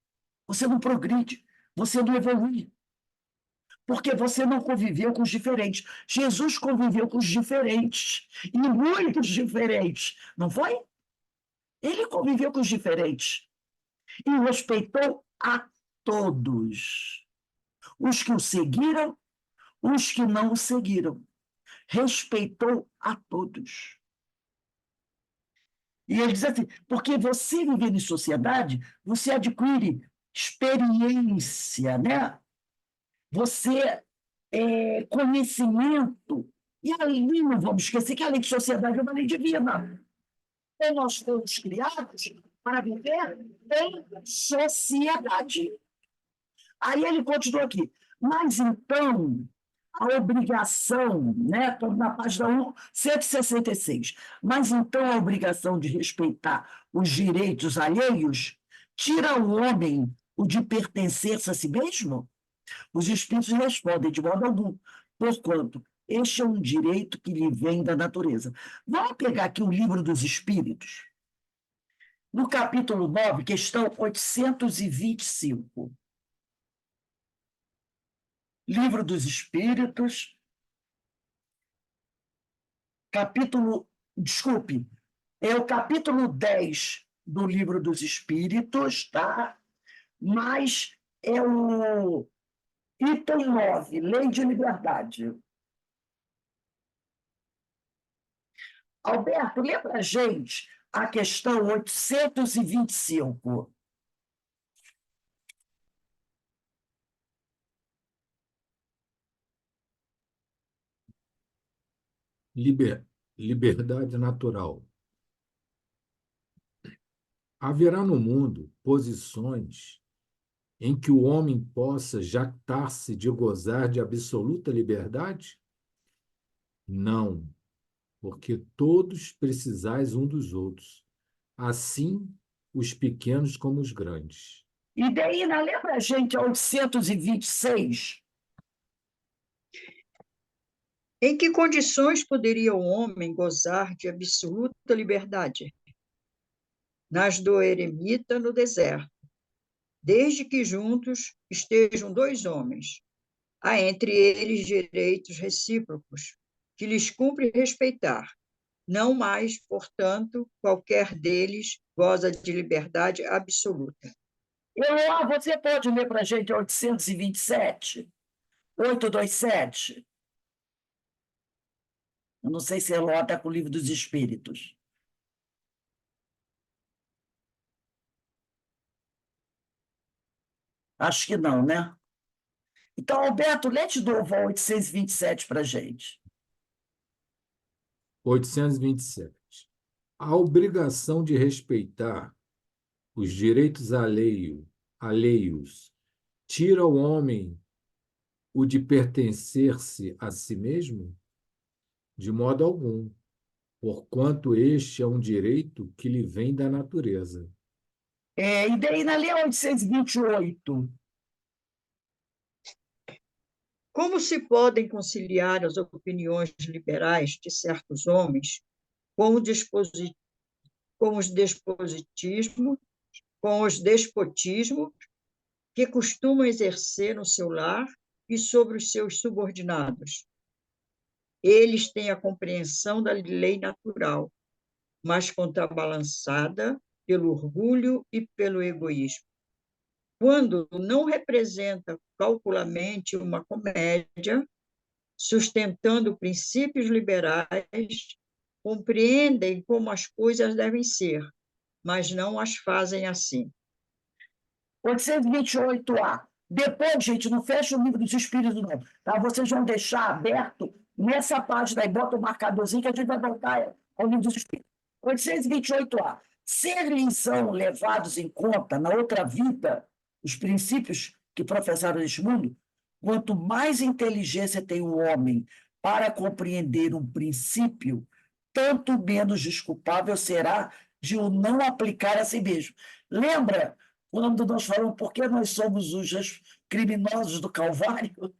você não progride, você não evolui. Porque você não conviveu com os diferentes. Jesus conviveu com os diferentes, e muitos diferentes, não foi? Ele conviveu com os diferentes e respeitou a todos. Os que o seguiram, os que não o seguiram. Respeitou a todos. E ele diz assim, porque você viver em sociedade, você adquire experiência, né? Você conhecimento. E ali não vamos esquecer que a lei de sociedade é uma lei divina. Então, nós fomos criados para viver em sociedade. Aí ele continua aqui. Mas então, a obrigação, né? Estou na página 166. Mas então a obrigação de respeitar os direitos alheios tira o homem o de pertencer-se a si mesmo? Os espíritos respondem de modo algum, porquanto este é um direito que lhe vem da natureza. Vamos pegar aqui o livro dos espíritos, no capítulo 9, questão 825. Livro dos Espíritos, desculpe, é o capítulo 10 do Livro dos Espíritos, tá? Mas é o item 9, Lei de Liberdade. Alberto, lê para a gente a questão 825. Liberdade natural. Haverá no mundo posições em que o homem possa jactar-se de gozar de absoluta liberdade? Não, porque todos precisais um dos outros, assim os pequenos como os grandes. E daí, lê para a gente a 826. Em que condições poderia o homem gozar de absoluta liberdade? Nas do eremita no deserto, desde que juntos estejam dois homens. Há entre eles direitos recíprocos, que lhes cumpre respeitar. Não mais, portanto, qualquer deles goza de liberdade absoluta. Você pode ler para a gente a 827? 827. Eu não sei se Eló está com o Livro dos Espíritos. Acho que não, né? Então, Alberto, lê de novo a 827 para a gente. 827. A obrigação de respeitar os direitos alheios tira ao homem o de pertencer-se a si mesmo? De modo algum, porquanto este é um direito que lhe vem da natureza. E daí, na Lei 828. Como se podem conciliar as opiniões liberais de certos homens com os dispositismos com os despotismos que costumam exercer no seu lar e sobre os seus subordinados. Eles têm a compreensão da lei natural, mas contrabalançada pelo orgulho e pelo egoísmo. Quando não representa calculamente uma comédia, sustentando princípios liberais, compreendem como as coisas devem ser, mas não as fazem assim. 828A. Depois, gente, não fecha o livro dos Espíritos, não. Tá? Vocês vão deixar aberto nessa página aí, bota o marcadorzinho que a gente vai voltar ao livro dos Espíritos. 828A. Se são levados em conta na outra vida os princípios que professaram neste mundo, quanto mais inteligência tem o homem para compreender um princípio, tanto menos desculpável será de o não aplicar a si mesmo. Lembra quando nós falamos por que nós somos os criminosos do Calvário?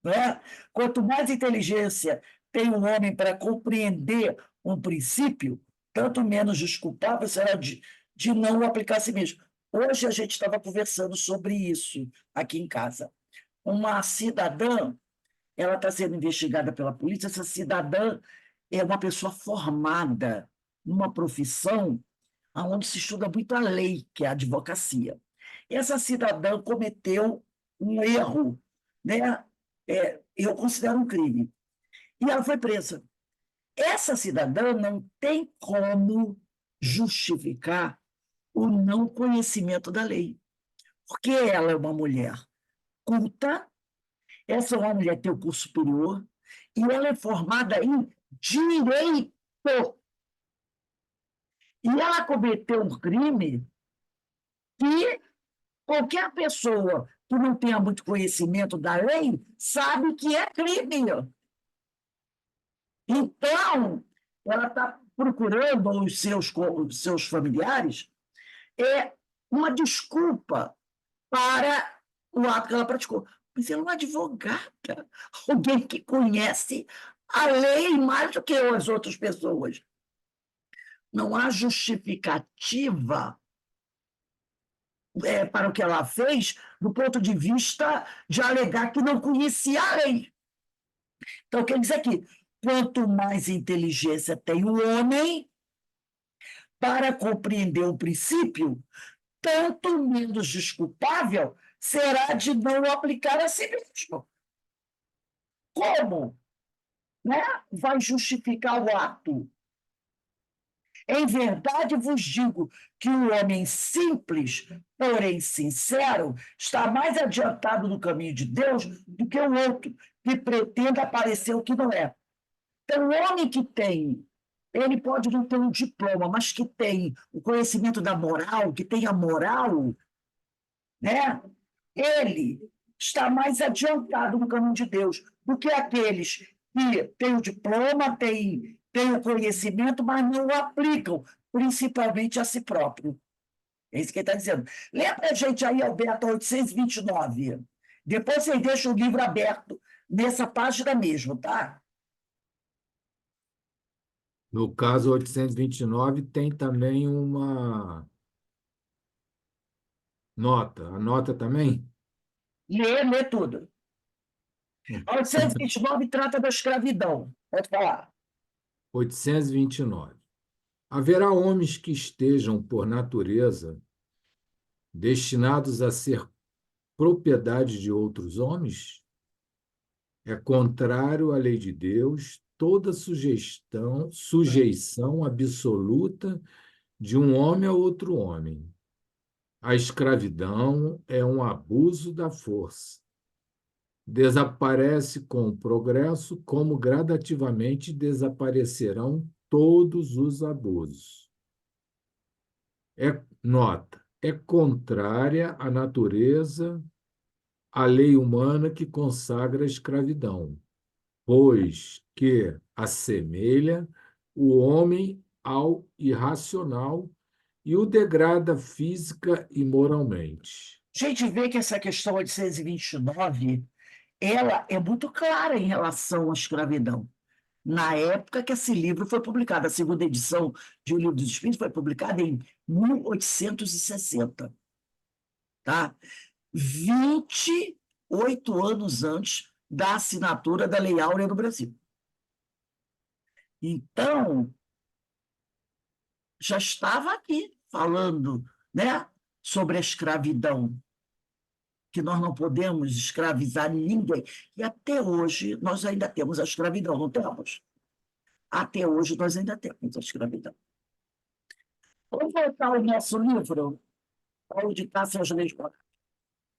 Não é? Quanto mais inteligência tem o homem para compreender um princípio, tanto menos desculpável será de não o aplicar a si mesmo. Hoje a gente estava conversando sobre isso aqui em casa. Uma cidadã, ela está sendo investigada pela polícia, essa cidadã é uma pessoa formada numa profissão onde se estuda muito a lei, que é a advocacia. Essa cidadã cometeu um erro, né? Eu considero um crime. E ela foi presa. Essa cidadã não tem como justificar o não conhecimento da lei, porque ela é uma mulher culta, essa é uma mulher que tem o curso superior, e ela é formada em direito. E ela cometeu um crime que qualquer pessoa que não tenha muito conhecimento da lei sabe que é crime. Então, ela está procurando os seus familiares uma desculpa para o ato que ela praticou. Mas ela é uma advogada, alguém que conhece a lei mais do que as outras pessoas. Não há justificativa para o que ela fez, do ponto de vista de alegar que não conhecia a lei. Então, quer dizer que quanto mais inteligência tem o homem para compreender o princípio, tanto menos desculpável será de não aplicar a si mesmo. Como? Né? Vai justificar o ato. Em verdade vos digo que o homem simples, porém sincero, está mais adiantado no caminho de Deus do que o outro, que pretende aparecer o que não é. Então, o homem que tem, ele pode não ter um diploma, mas que tem o conhecimento da moral, que tem a moral, né? Ele está mais adiantado no caminho de Deus do que aqueles que têm o diploma, têm o conhecimento, mas não o aplicam, principalmente a si próprio. É isso que ele está dizendo. Lembra a gente aí, Alberto, 829. Depois vocês deixam o livro aberto nessa página mesmo, tá? No caso 829, tem também uma nota. A nota também? Lê tudo. 829 trata da escravidão. Pode falar. 829. Haverá homens que estejam, por natureza, destinados a ser propriedade de outros homens? É contrário à lei de Deus toda sujeição absoluta de um homem a outro homem. A escravidão é um abuso da força. Desaparece com o progresso, como gradativamente desaparecerão todos os abusos. Nota, é contrária à natureza, à lei humana que consagra a escravidão, pois que assemelha o homem ao irracional e o degrada física e moralmente. A gente vê que essa questão 829 ela é muito clara em relação à escravidão. na época que esse livro foi publicado. A segunda edição de O Livro dos Espíritos foi publicada em 1860, tá? 28 anos antes da assinatura da Lei Áurea no Brasil. Então, já estava aqui falando, né, sobre a escravidão, que nós não podemos escravizar ninguém. E até hoje nós ainda temos a escravidão, não temos? Até hoje nós ainda temos a escravidão. Vamos voltar ao nosso livro, onde está as leis morais.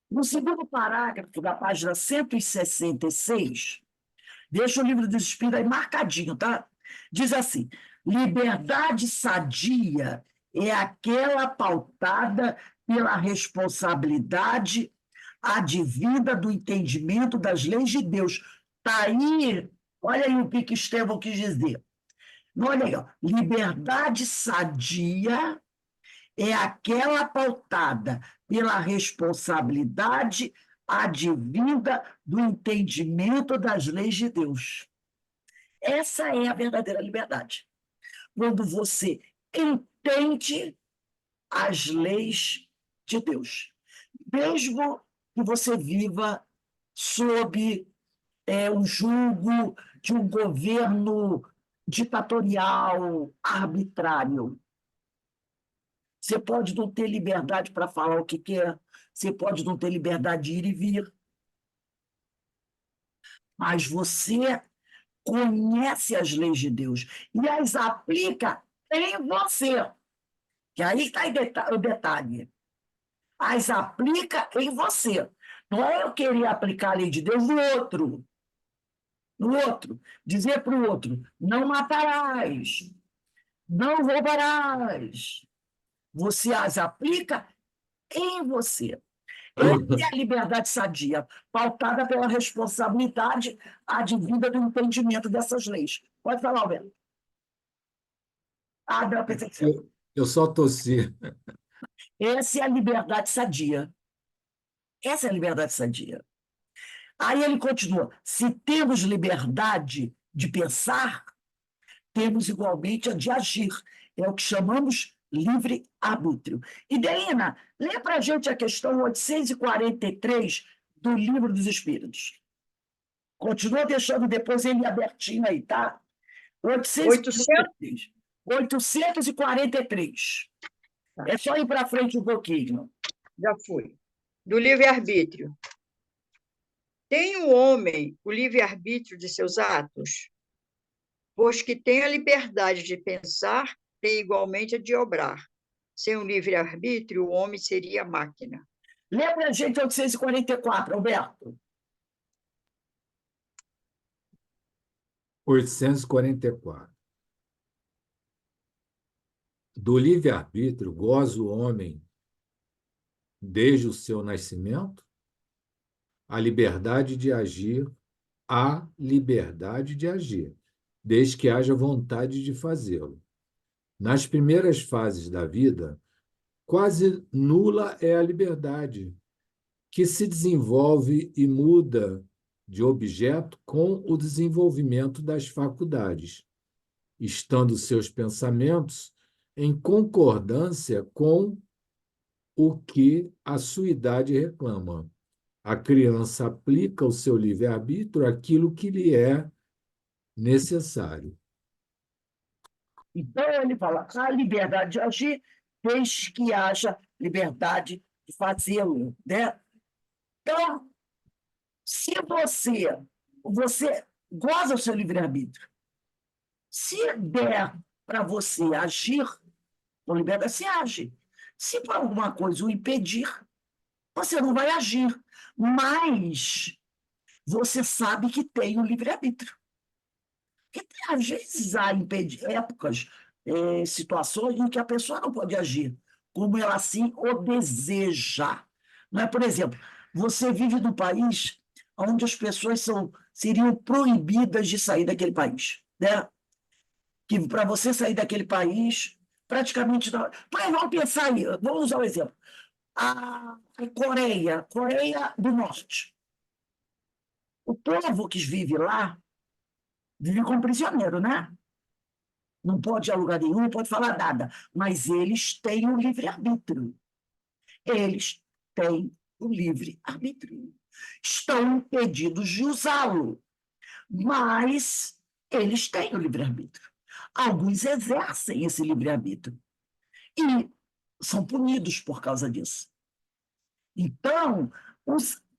No segundo parágrafo, da página 166, deixa o Livro dos Espíritos aí marcadinho, tá? Diz assim: liberdade sadia é aquela pautada pela responsabilidade advinda do entendimento das leis de Deus. Está aí, olha aí o que Estevão quis dizer. Olha aí, ó, liberdade sadia é aquela pautada pela responsabilidade advinda do entendimento das leis de Deus. Essa é a verdadeira liberdade. Quando você entende as leis de Deus, mesmo que você viva sob o jugo de um governo ditatorial, arbitrário. Você pode não ter liberdade para falar o que quer, você pode não ter liberdade de ir e vir, mas você conhece as leis de Deus e as aplica em você. Que aí está o detalhe. As aplica em você. Não é eu querer aplicar a lei de Deus no outro. No outro. Dizer para o outro, não matarás, não roubarás. Você as aplica em você. Essa é a liberdade sadia, pautada pela responsabilidade advinda do entendimento dessas leis. Pode falar, Alberto. Ah, não, pensei que você... Eu só tossi. Essa é a liberdade sadia. Essa é a liberdade sadia. Aí ele continua: se temos liberdade de pensar, temos igualmente a de agir. É o que chamamos livre-arbítrio. E, Deina, lê para a gente a questão 843 do Livro dos Espíritos. Continua deixando depois ele abertinho aí, tá? 843. 843. Tá. É só ir para frente um pouquinho. Já fui. Do livre-arbítrio. Tem o homem o livre-arbítrio de seus atos? Pois que tem a liberdade de pensar, tem igualmente a de obrar. Sem o livre-arbítrio, o homem seria máquina. Lembra a gente 844, Alberto? 844. Do livre-arbítrio goza o homem desde o seu nascimento? A liberdade de agir, a liberdade de agir, desde que haja vontade de fazê-lo. Nas primeiras fases da vida, quase nula é a liberdade, que se desenvolve e muda de objeto com o desenvolvimento das faculdades, estando seus pensamentos em concordância com o que a sua idade reclama. A criança aplica o seu livre-arbítrio àquilo que lhe é necessário. Então, ele fala: a liberdade de agir, desde que haja liberdade de fazê-lo, né? Então, se você goza o seu livre-arbítrio, se der para você agir com liberdade, você age. Se por alguma coisa o impedir, você não vai agir, mas você sabe que tem o livre-arbítrio. Porque às vezes há épocas, situações em que a pessoa não pode agir como ela assim o deseja. Não é? Por exemplo, você vive num país onde as pessoas seriam proibidas de sair daquele país, né? Que para você sair daquele país, praticamente não. Mas vamos pensar aí, vamos usar um exemplo. A Coreia do Norte. O povo que vive lá Vive como prisioneiro, né? Não pode ir a lugar nenhum, não pode falar nada. Mas eles têm o livre-arbítrio. Eles têm o livre-arbítrio. Estão impedidos de usá-lo, mas eles têm o livre-arbítrio. Alguns exercem esse livre-arbítrio e são punidos por causa disso. Então,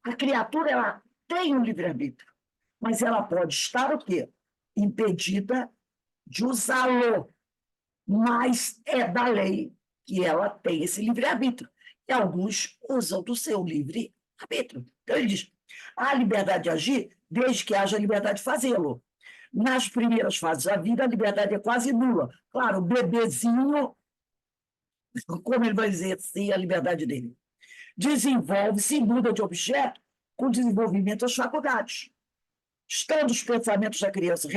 a criatura ela tem o livre-arbítrio, mas ela pode estar o quê? Impedida de usá-lo, mas é da lei que ela tem esse livre-arbítrio. E alguns usam do seu livre-arbítrio. Então, ele diz, há liberdade de agir desde que haja liberdade de fazê-lo. Nas primeiras fases da vida, a liberdade é quase nula. Claro, o bebezinho, como ele vai exercer a liberdade dele? Desenvolve-se e muda de objeto com o desenvolvimento das faculdades. Estando os pensamentos da criança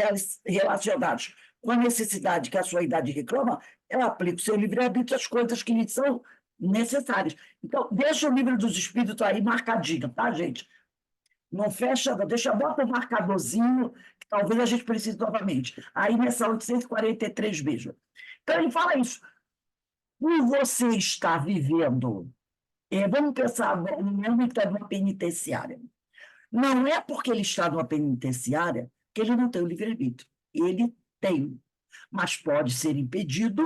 relacionados com a necessidade que a sua idade reclama, ela aplica o seu livre-arbítrio às coisas que lhe são necessárias. Então, deixa o livro dos espíritos aí marcadinho, tá, gente? Não fecha, bota um marcadorzinho, que talvez a gente precise novamente. Aí nessa 843, veja. Então, ele fala isso. Por você estar vivendo, vamos pensar, um homem que está numa penitenciária. Não é porque ele está numa penitenciária que ele não tem o livre-arbítrio. Ele tem, mas pode ser impedido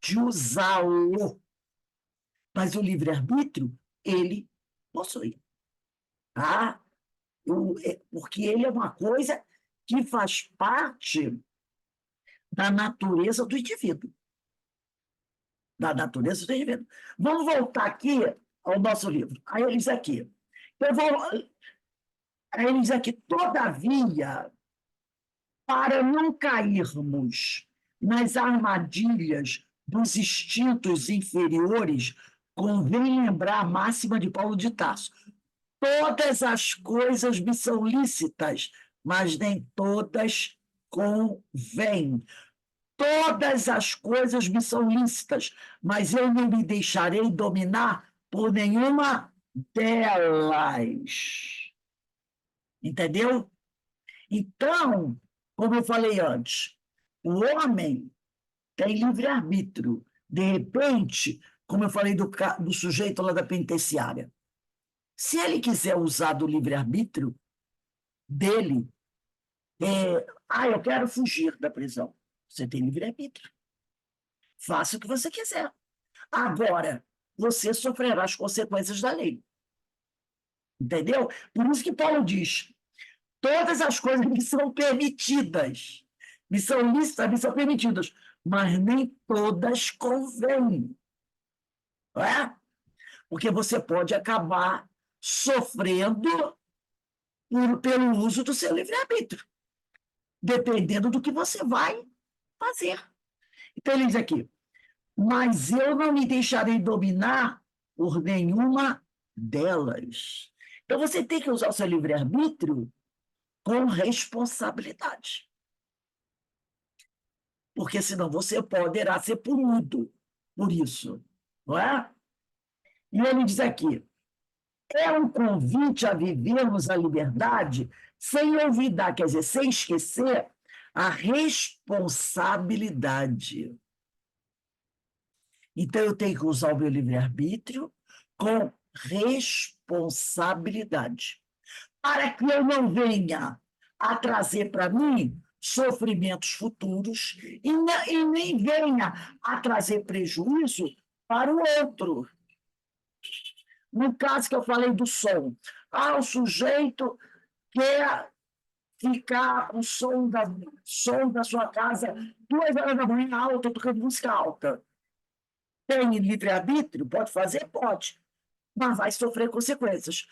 de usá-lo. Mas o livre-arbítrio, ele possui. Tá? Porque ele é uma coisa que faz parte da natureza do indivíduo. Da natureza do indivíduo. Vamos voltar aqui ao nosso livro. Aí ele diz aqui. Aí ele diz aqui, todavia, para não cairmos nas armadilhas dos instintos inferiores, convém lembrar a máxima de Paulo de Tarso. Todas as coisas me são lícitas, mas nem todas convêm. Todas as coisas me são lícitas, mas eu não me deixarei dominar por nenhuma delas. Entendeu? Então, como eu falei antes, o homem tem livre-arbítrio. De repente, como eu falei do sujeito lá da penitenciária, se ele quiser usar do livre-arbítrio dele, eu quero fugir da prisão. Você tem livre-arbítrio. Faça o que você quiser. Agora, você sofrerá as consequências da lei. Entendeu? Por isso que Paulo diz, todas as coisas me são permitidas, me são lícitas, me são permitidas, mas nem todas convêm. Não é? Porque você pode acabar sofrendo pelo uso do seu livre-arbítrio, dependendo do que você vai fazer. Então, ele diz aqui, mas eu não me deixarei dominar por nenhuma delas. Então, você tem que usar o seu livre-arbítrio com responsabilidade. Porque senão você poderá ser punido por isso. Não é? E ele diz aqui, é um convite a vivermos a liberdade sem olvidar, quer dizer, sem esquecer a responsabilidade. Então, eu tenho que usar o meu livre-arbítrio com responsabilidade, para que eu não venha a trazer para mim sofrimentos futuros e nem venha a trazer prejuízo para o outro. No caso que eu falei do som, o sujeito quer ficar com o som da sua casa 2 horas da manhã alta, tocando música alta. Tem livre-arbítrio? Pode fazer? Pode. Mas vai sofrer consequências.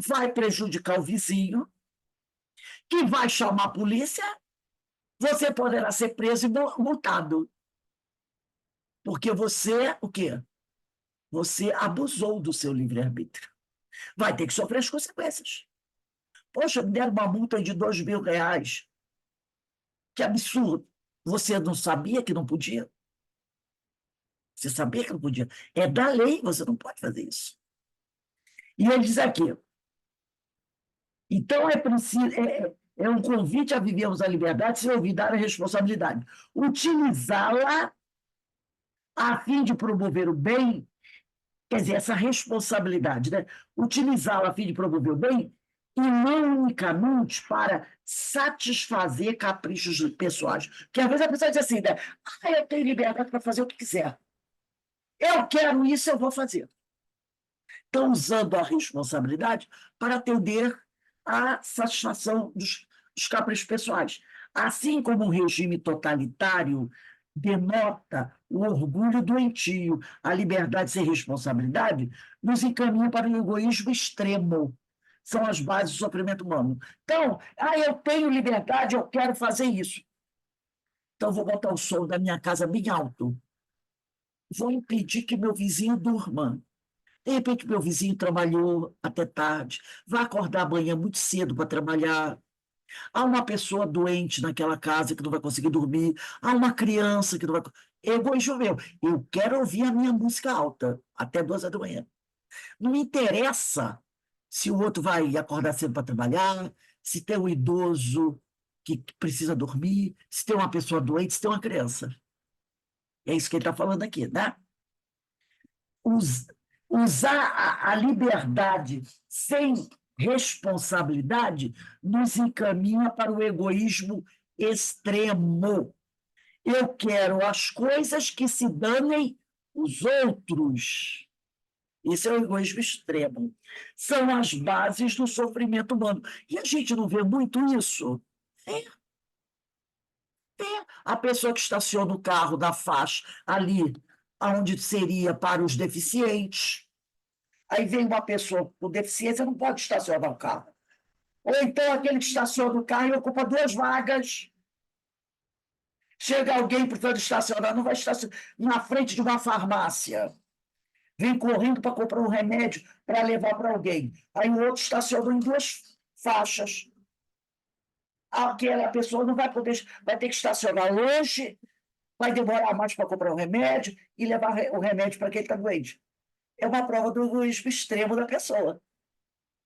Vai prejudicar o vizinho, que vai chamar a polícia, você poderá ser preso e multado. Porque você, o quê? Você abusou do seu livre-arbítrio. Vai ter que sofrer as consequências. Poxa, me deram uma multa de R$ 2.000. Que absurdo. Você não sabia que não podia? Você sabia que não podia? É da lei, você não pode fazer isso. E ele diz aqui, então é preciso, É um convite a vivermos a liberdade sem olvidar a responsabilidade. Utilizá-la a fim de promover o bem, quer dizer, essa responsabilidade, né? Utilizá-la a fim de promover o bem e não unicamente para satisfazer caprichos pessoais. Porque às vezes a pessoa diz assim, né? Eu tenho liberdade para fazer o que quiser. Eu quero isso, eu vou fazer. Estão usando a responsabilidade para atender à satisfação dos caprichos pessoais. Assim como o regime totalitário denota o orgulho doentio, a liberdade sem responsabilidade, nos encaminha para o egoísmo extremo. São as bases do sofrimento humano. Então, eu tenho liberdade, eu quero fazer isso. Então, vou botar o som da minha casa bem alto. Vou impedir que meu vizinho durma. De repente, meu vizinho trabalhou até tarde, vai acordar amanhã muito cedo para trabalhar. Há uma pessoa doente naquela casa que não vai conseguir dormir. Há uma criança que não vai. Egoísmo meu. Eu quero ouvir a minha música alta até 2 horas da manhã. Não me interessa se o outro vai acordar cedo para trabalhar, se tem um idoso que precisa dormir, se tem uma pessoa doente, se tem uma criança. É isso que ele está falando aqui, né? Usar a liberdade sem responsabilidade nos encaminha para o egoísmo extremo. Eu quero as coisas que se danem os outros. Esse é o egoísmo extremo. São as bases do sofrimento humano. E a gente não vê muito isso? É. A pessoa que estaciona o carro da faixa ali, onde seria para os deficientes. Aí vem uma pessoa com deficiência, não pode estacionar o carro. Ou então aquele que estaciona o carro e ocupa 2 vagas. Chega alguém precisando estacionar, não vai estacionar na frente de uma farmácia. Vem correndo para comprar um remédio para levar para alguém. Aí o outro estacionou em 2 faixas. Aquela pessoa não vai poder, vai ter que estacionar longe, vai demorar mais para comprar um remédio e levar o remédio para quem está doente. É uma prova do egoísmo extremo da pessoa.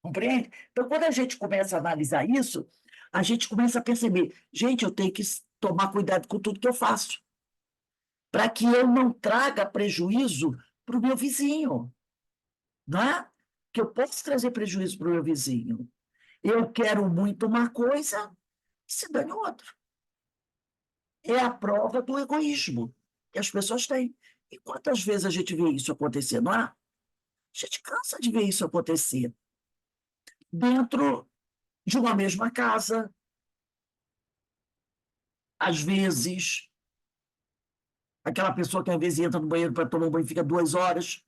Compreende? Então, quando a gente começa a analisar isso, a gente começa a perceber, gente, eu tenho que tomar cuidado com tudo que eu faço, para que eu não traga prejuízo para o meu vizinho, não é? Que eu posso trazer prejuízo para o meu vizinho. Eu quero muito uma coisa, se dane outra. É a prova do egoísmo que as pessoas têm. E quantas vezes a gente vê isso acontecer, não é? A gente cansa de ver isso acontecer dentro de uma mesma casa. Às vezes, aquela pessoa que às vezes entra no banheiro para tomar um banho e fica 2 horas,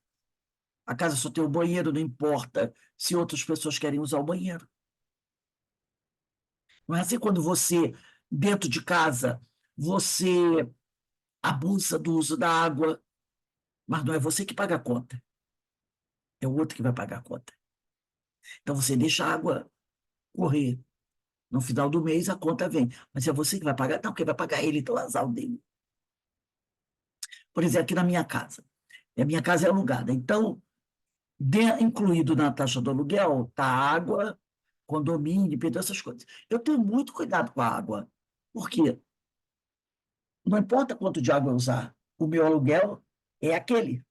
a casa só tem o banheiro, não importa se outras pessoas querem usar o banheiro. Não é assim quando você, dentro de casa, você abusa do uso da água, mas não é você que paga a conta, é o outro que vai pagar a conta. Então você deixa a água correr. No final do mês a conta vem, mas é você que vai pagar? Não, quem vai pagar é ele, então é o azar dele. Por exemplo, aqui na minha casa. A minha casa é alugada, então incluído na taxa do aluguel está água, condomínio, todas essas coisas. Eu tenho muito cuidado com a água. Por quê? Não importa quanto de água eu usar, o meu aluguel é aquele.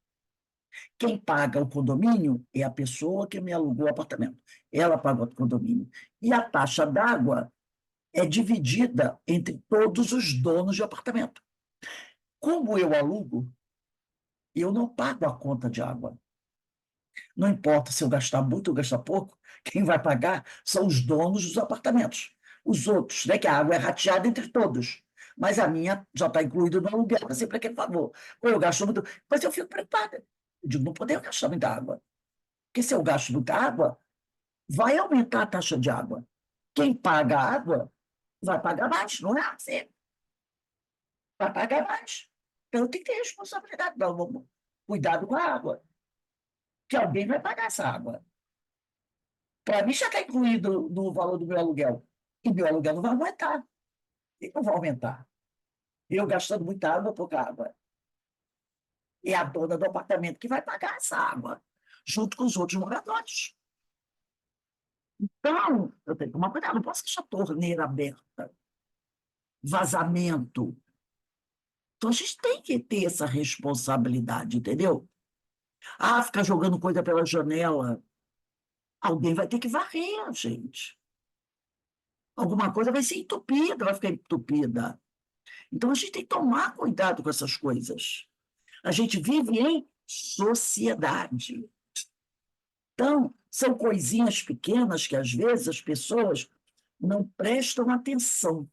Quem paga o condomínio é a pessoa que me alugou o apartamento. Ela paga o condomínio. E a taxa d'água é dividida entre todos os donos de apartamento. Como eu alugo, eu não pago a conta de água. Não importa se eu gastar muito ou gastar pouco, quem vai pagar são os donos dos apartamentos. Os outros, né, que a água é rateada entre todos. Mas a minha já está incluída no aluguel, para sempre aquele favor. Ou eu gasto muito, mas eu fico preocupada. Eu digo, não podemos gastar muita água. Porque se eu gasto muita água, vai aumentar a taxa de água. Quem paga a água vai pagar mais, não é assim? Vai pagar mais. Então tem que ter responsabilidade. Não, vamos cuidado com a água. Que alguém vai pagar essa água. Para mim já está incluído no valor do meu aluguel. E meu aluguel não vai aumentar. E não vai aumentar. Eu gastando muita água, pouca água. É a dona do apartamento que vai pagar essa água, junto com os outros moradores. Então, eu tenho que tomar cuidado, não posso deixar a torneira aberta, vazamento. Então, a gente tem que ter essa responsabilidade, entendeu? Ah, ficar jogando coisa pela janela. Alguém vai ter que varrer, gente. Alguma coisa vai ser entupida, vai ficar entupida. Então, a gente tem que tomar cuidado com essas coisas. A gente vive em sociedade. Então, são coisinhas pequenas que, às vezes, as pessoas não prestam atenção,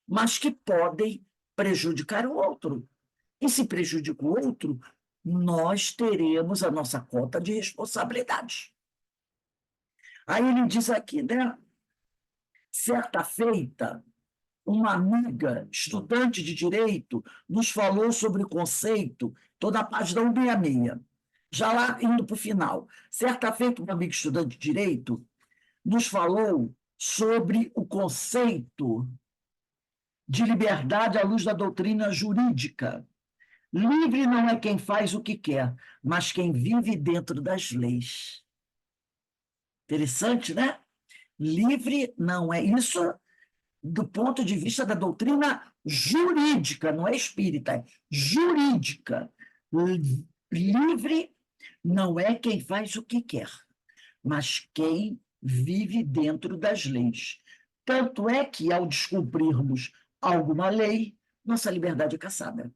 mas que podem prejudicar o outro. E se prejudica o outro, nós teremos a nossa cota de responsabilidade. Aí ele diz aqui, né? Certa feita, uma amiga, estudante de direito, nos falou sobre o conceito, toda a página 166. Já lá, indo para o final. Certa feita, uma amiga estudante de direito nos falou sobre o conceito de liberdade à luz da doutrina jurídica. Livre não é quem faz o que quer, mas quem vive dentro das leis. Interessante, né? Livre não é isso do ponto de vista da doutrina jurídica, não é espírita, é jurídica. Livre não é quem faz o que quer, mas quem vive dentro das leis. Tanto é que, ao descumprirmos alguma lei, nossa liberdade é cassada.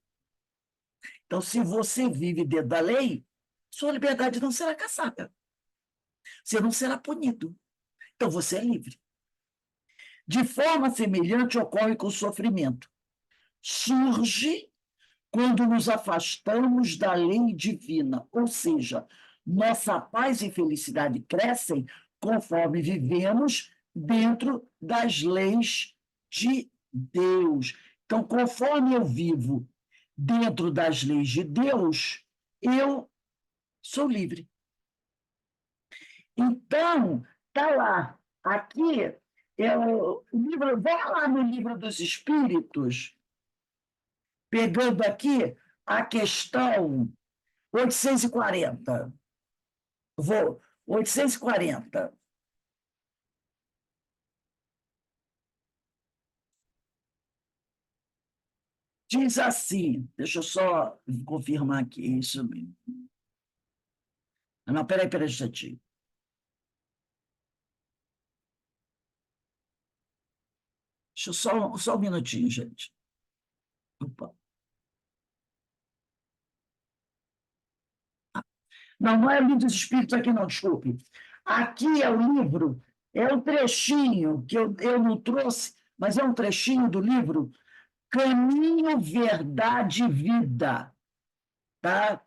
Então, se você vive dentro da lei, sua liberdade não será cassada. Você não será punido. Então, você é livre. De forma semelhante ocorre com o sofrimento. Surge quando nos afastamos da lei divina, ou seja, nossa paz e felicidade crescem conforme vivemos dentro das leis de Deus. Então, conforme eu vivo dentro das leis de Deus, eu sou livre. Então, está lá, aqui, vai lá no Livro dos Espíritos, pegando aqui a questão 840. Vou, 840. Diz assim, deixa eu só confirmar aqui isso mesmo. Não, peraí, um instantinho. Deixa eu só um minutinho, gente. Opa. Não, não é o Livro dos Espíritos aqui, não, desculpe. Aqui é o livro, é um trechinho que eu não trouxe, mas é um trechinho do livro Caminho, Verdade e Vida. Tá?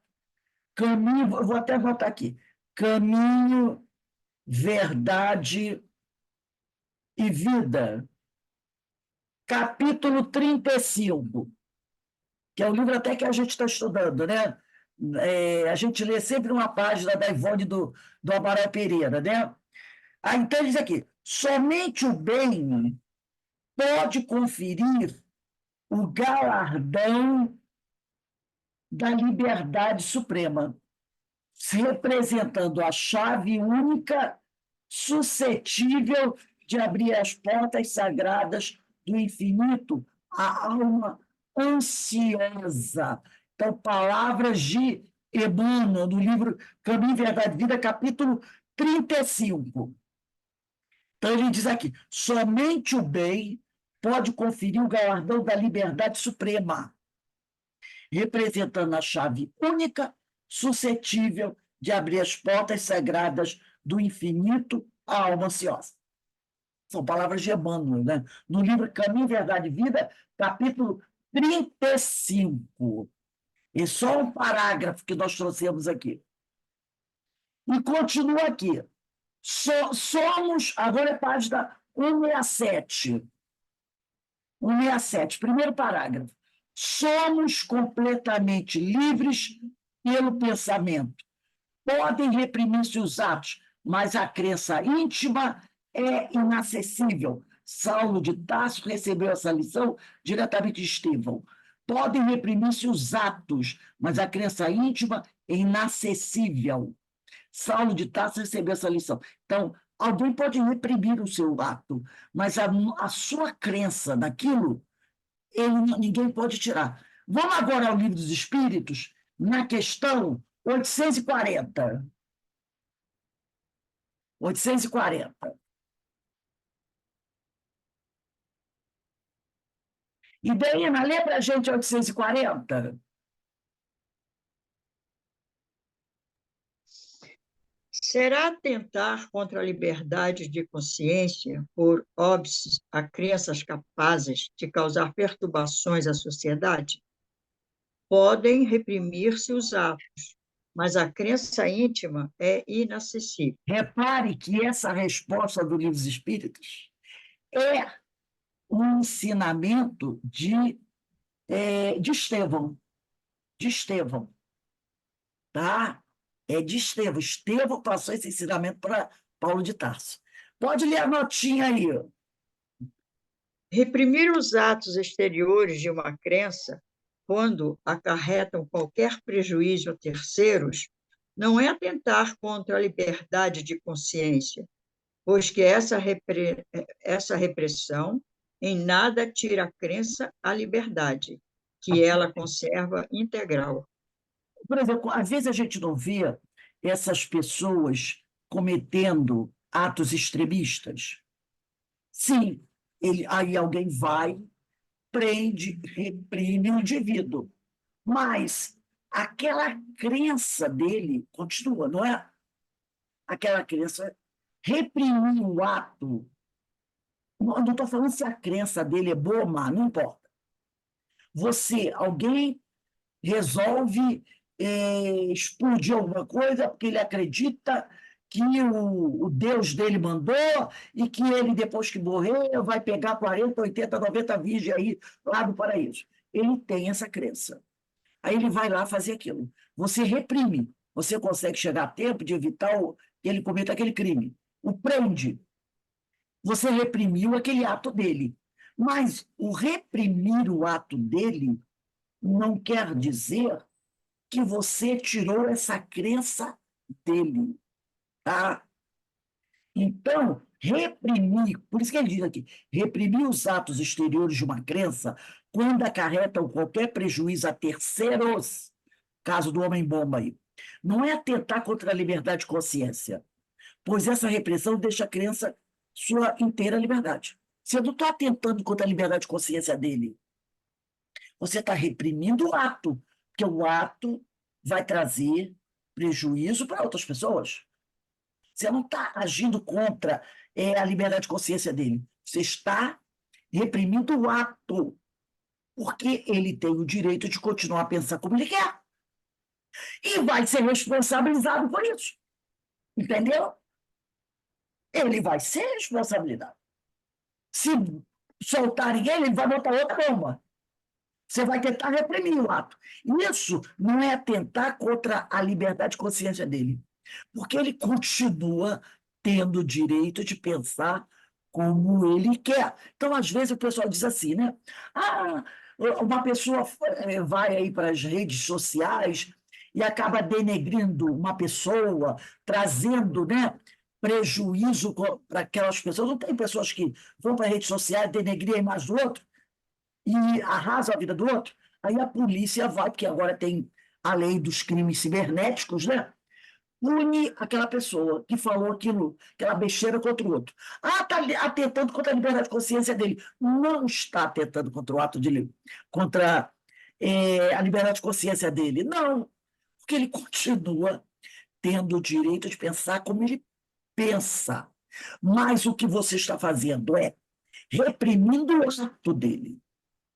Caminho, vou até botar aqui. Caminho, Verdade e Vida. Capítulo 35, que é o livro até que a gente está estudando, né? A gente lê sempre uma página da Ivone do Amaral Pereira, né? Então, ele diz aqui, somente o bem pode conferir o galardão da liberdade suprema, representando a chave única suscetível de abrir as portas sagradas do infinito à alma ansiosa. Então, palavras de Emmanuel, no livro Caminho, Verdade e Vida, capítulo 35. Então, ele diz aqui, somente o bem pode conferir o galardão da liberdade suprema, representando a chave única suscetível de abrir as portas sagradas do infinito à alma ansiosa. São palavras de Emmanuel, né? No livro Caminho, Verdade e Vida, capítulo 35. E só um parágrafo que nós trouxemos aqui. E continua aqui. Somos, agora é página 167. 167, primeiro parágrafo. Somos completamente livres pelo pensamento. Podem reprimir-se os atos, mas a crença íntima é inacessível. Saulo de Tarso recebeu essa lição diretamente de Estevão. Podem reprimir-se os atos, mas a crença íntima é inacessível. Saulo de Tarso recebeu essa lição. Então, alguém pode reprimir o seu ato, mas a sua crença naquilo, ninguém pode tirar. Vamos agora ao Livro dos Espíritos, na questão 840. 840. E Deina, lê para a gente 840. Será atentar contra a liberdade de consciência por óbices a crenças capazes de causar perturbações à sociedade? Podem reprimir-se os atos, mas a crença íntima é inacessível. Repare que essa resposta do Livro dos Espíritos é um ensinamento de Estevão. De Estevão. Tá? É de Estevão. Estevão passou esse ensinamento para Paulo de Tarso. Pode ler a notinha aí. Reprimir os atos exteriores de uma crença, quando acarretam qualquer prejuízo a terceiros, não é atentar contra a liberdade de consciência, pois que essa repressão em nada tira a crença à liberdade, que ela conserva integral. Por exemplo, às vezes a gente não vê essas pessoas cometendo atos extremistas. Sim, aí alguém vai, prende, reprime o indivíduo. Mas aquela crença dele continua, não é? Aquela crença reprimir o ato. Não estou falando se a crença dele é boa ou má, não importa. Alguém resolve explodir alguma coisa porque ele acredita que o Deus dele mandou e que ele, depois que morrer, vai pegar 40, 80, 90 virgens aí lá do paraíso. Ele tem essa crença. Aí ele vai lá fazer aquilo. Você reprime. Você consegue chegar a tempo de evitar que ele cometa aquele crime. O prende. Você reprimiu aquele ato dele. Mas o reprimir o ato dele não quer dizer que você tirou essa crença dele. Tá? Então, reprimir, por isso que ele diz aqui, reprimir os atos exteriores de uma crença quando acarretam qualquer prejuízo a terceiros, caso do homem-bomba aí, não é atentar contra a liberdade de consciência, pois essa repressão deixa a crença sua inteira liberdade. Você não está atentando contra a liberdade de consciência dele. Você está reprimindo o ato, porque o ato vai trazer prejuízo para outras pessoas. Você não está agindo contra a liberdade de consciência dele. Você está reprimindo o ato, porque ele tem o direito de continuar a pensar como ele quer. E vai ser responsabilizado por isso. Entendeu? Ele vai ser responsabilizado. Se soltarem ele vai botar outra bomba. Você vai tentar reprimir o ato. Isso não é atentar contra a liberdade de consciência dele, porque ele continua tendo o direito de pensar como ele quer. Então, às vezes, o pessoal diz assim, né? Ah, uma pessoa vai aí para as redes sociais e acaba denegrindo uma pessoa, trazendo, né, prejuízo para aquelas pessoas. Não tem pessoas que vão para as redes sociais, denegrir a imagem do outro e arrasa a vida do outro? Aí a polícia vai, porque agora tem a lei dos crimes cibernéticos, né? Pune aquela pessoa que falou aquilo, aquela besteira contra o outro. Ah, está atentando contra a liberdade de consciência dele. Não está atentando contra o ato de contra a liberdade de consciência dele. Não, porque ele continua tendo o direito de pensar como ele pensa. Mas o que você está fazendo é reprimindo o ato dele,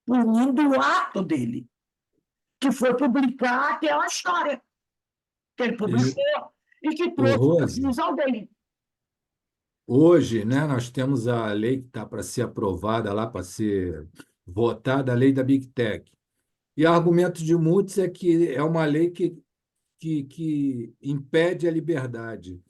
punindo o ato dele, que foi publicar aquela história que ele publicou e que trouxe Rose, prejuízo ao dele. hoje, né, nós temos a lei que está para ser aprovada lá, para ser votada, a lei da Big Tech. E o argumento de muitos é que é uma lei que impede a liberdade.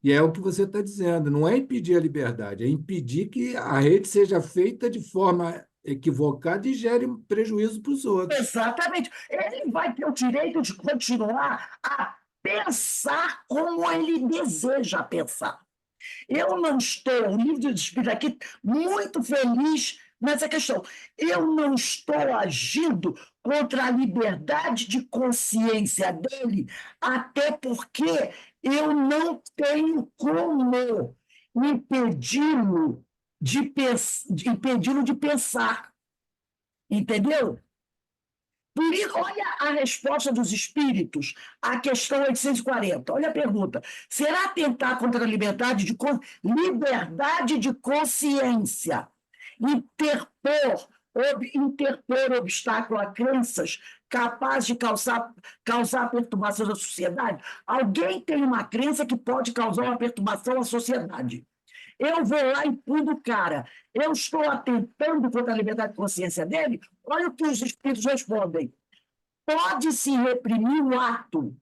E é o que você está dizendo, não é impedir a liberdade, é impedir que a rede seja feita de forma equivocada e gere prejuízo para os outros. Exatamente. Ele vai ter o direito de continuar a pensar como ele deseja pensar. Eu não estou, o livro dos Espíritos aqui, muito feliz nessa questão. Eu não estou agindo contra a liberdade de consciência dele, até porque eu não tenho como impedi-lo de pensar. Entendeu? Por isso, olha a resposta dos espíritos à questão 840. Olha a pergunta. Será atentar contra a liberdade de consciência, interpor obstáculo a crenças capazes de causar perturbação da sociedade? Alguém tem uma crença que pode causar uma perturbação à sociedade. Eu vou lá e pulo o cara. Eu estou atentando contra a liberdade de consciência dele? Olha o que os espíritos respondem. Pode-se reprimir o ato.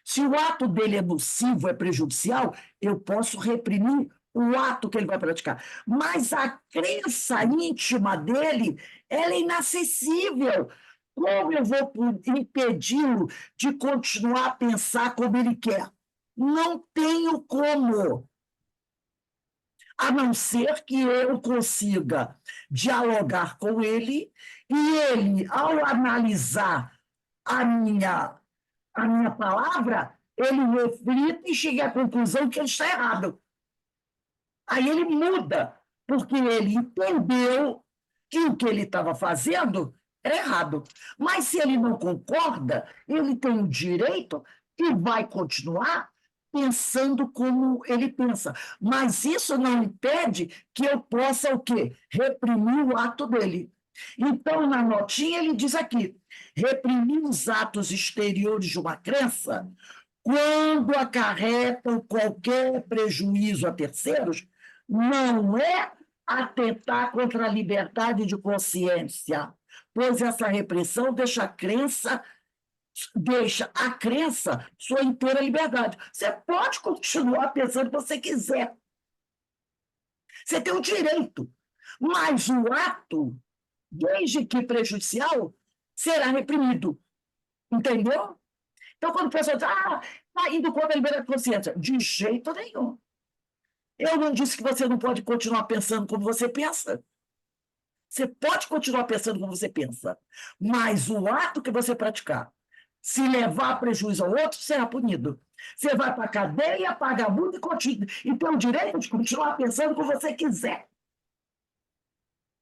Se o ato dele é nocivo, é prejudicial, eu posso reprimir o ato que ele vai praticar. Mas a crença íntima dele, ela é inacessível. Como eu vou impedi-lo de continuar a pensar como ele quer? Não tenho como. A não ser que eu consiga dialogar com ele e ele, ao analisar a minha palavra, ele reflita e chegue à conclusão que ele está errado. Aí ele muda, porque ele entendeu que o que ele estava fazendo era errado. Mas se ele não concorda, ele tem o direito e vai continuar pensando como ele pensa. Mas isso não impede que eu possa o quê? Reprimir o ato dele. Então, na notinha, ele diz aqui: reprimir os atos exteriores de uma crença, quando acarretam qualquer prejuízo a terceiros, não é atentar contra a liberdade de consciência, pois essa repressão deixa a crença sua inteira liberdade. Você pode continuar pensando o que você quiser. Você tem o direito, mas o ato, desde que prejudicial, será reprimido. Entendeu? Então, quando o pessoal diz, está indo contra a liberdade de consciência, de jeito nenhum. Eu não disse que você não pode continuar pensando como você pensa. Você pode continuar pensando como você pensa, mas o ato que você praticar, se levar prejuízo ao outro, será punido. Você vai para a cadeia, paga multa e tem o direito de continuar pensando como você quiser.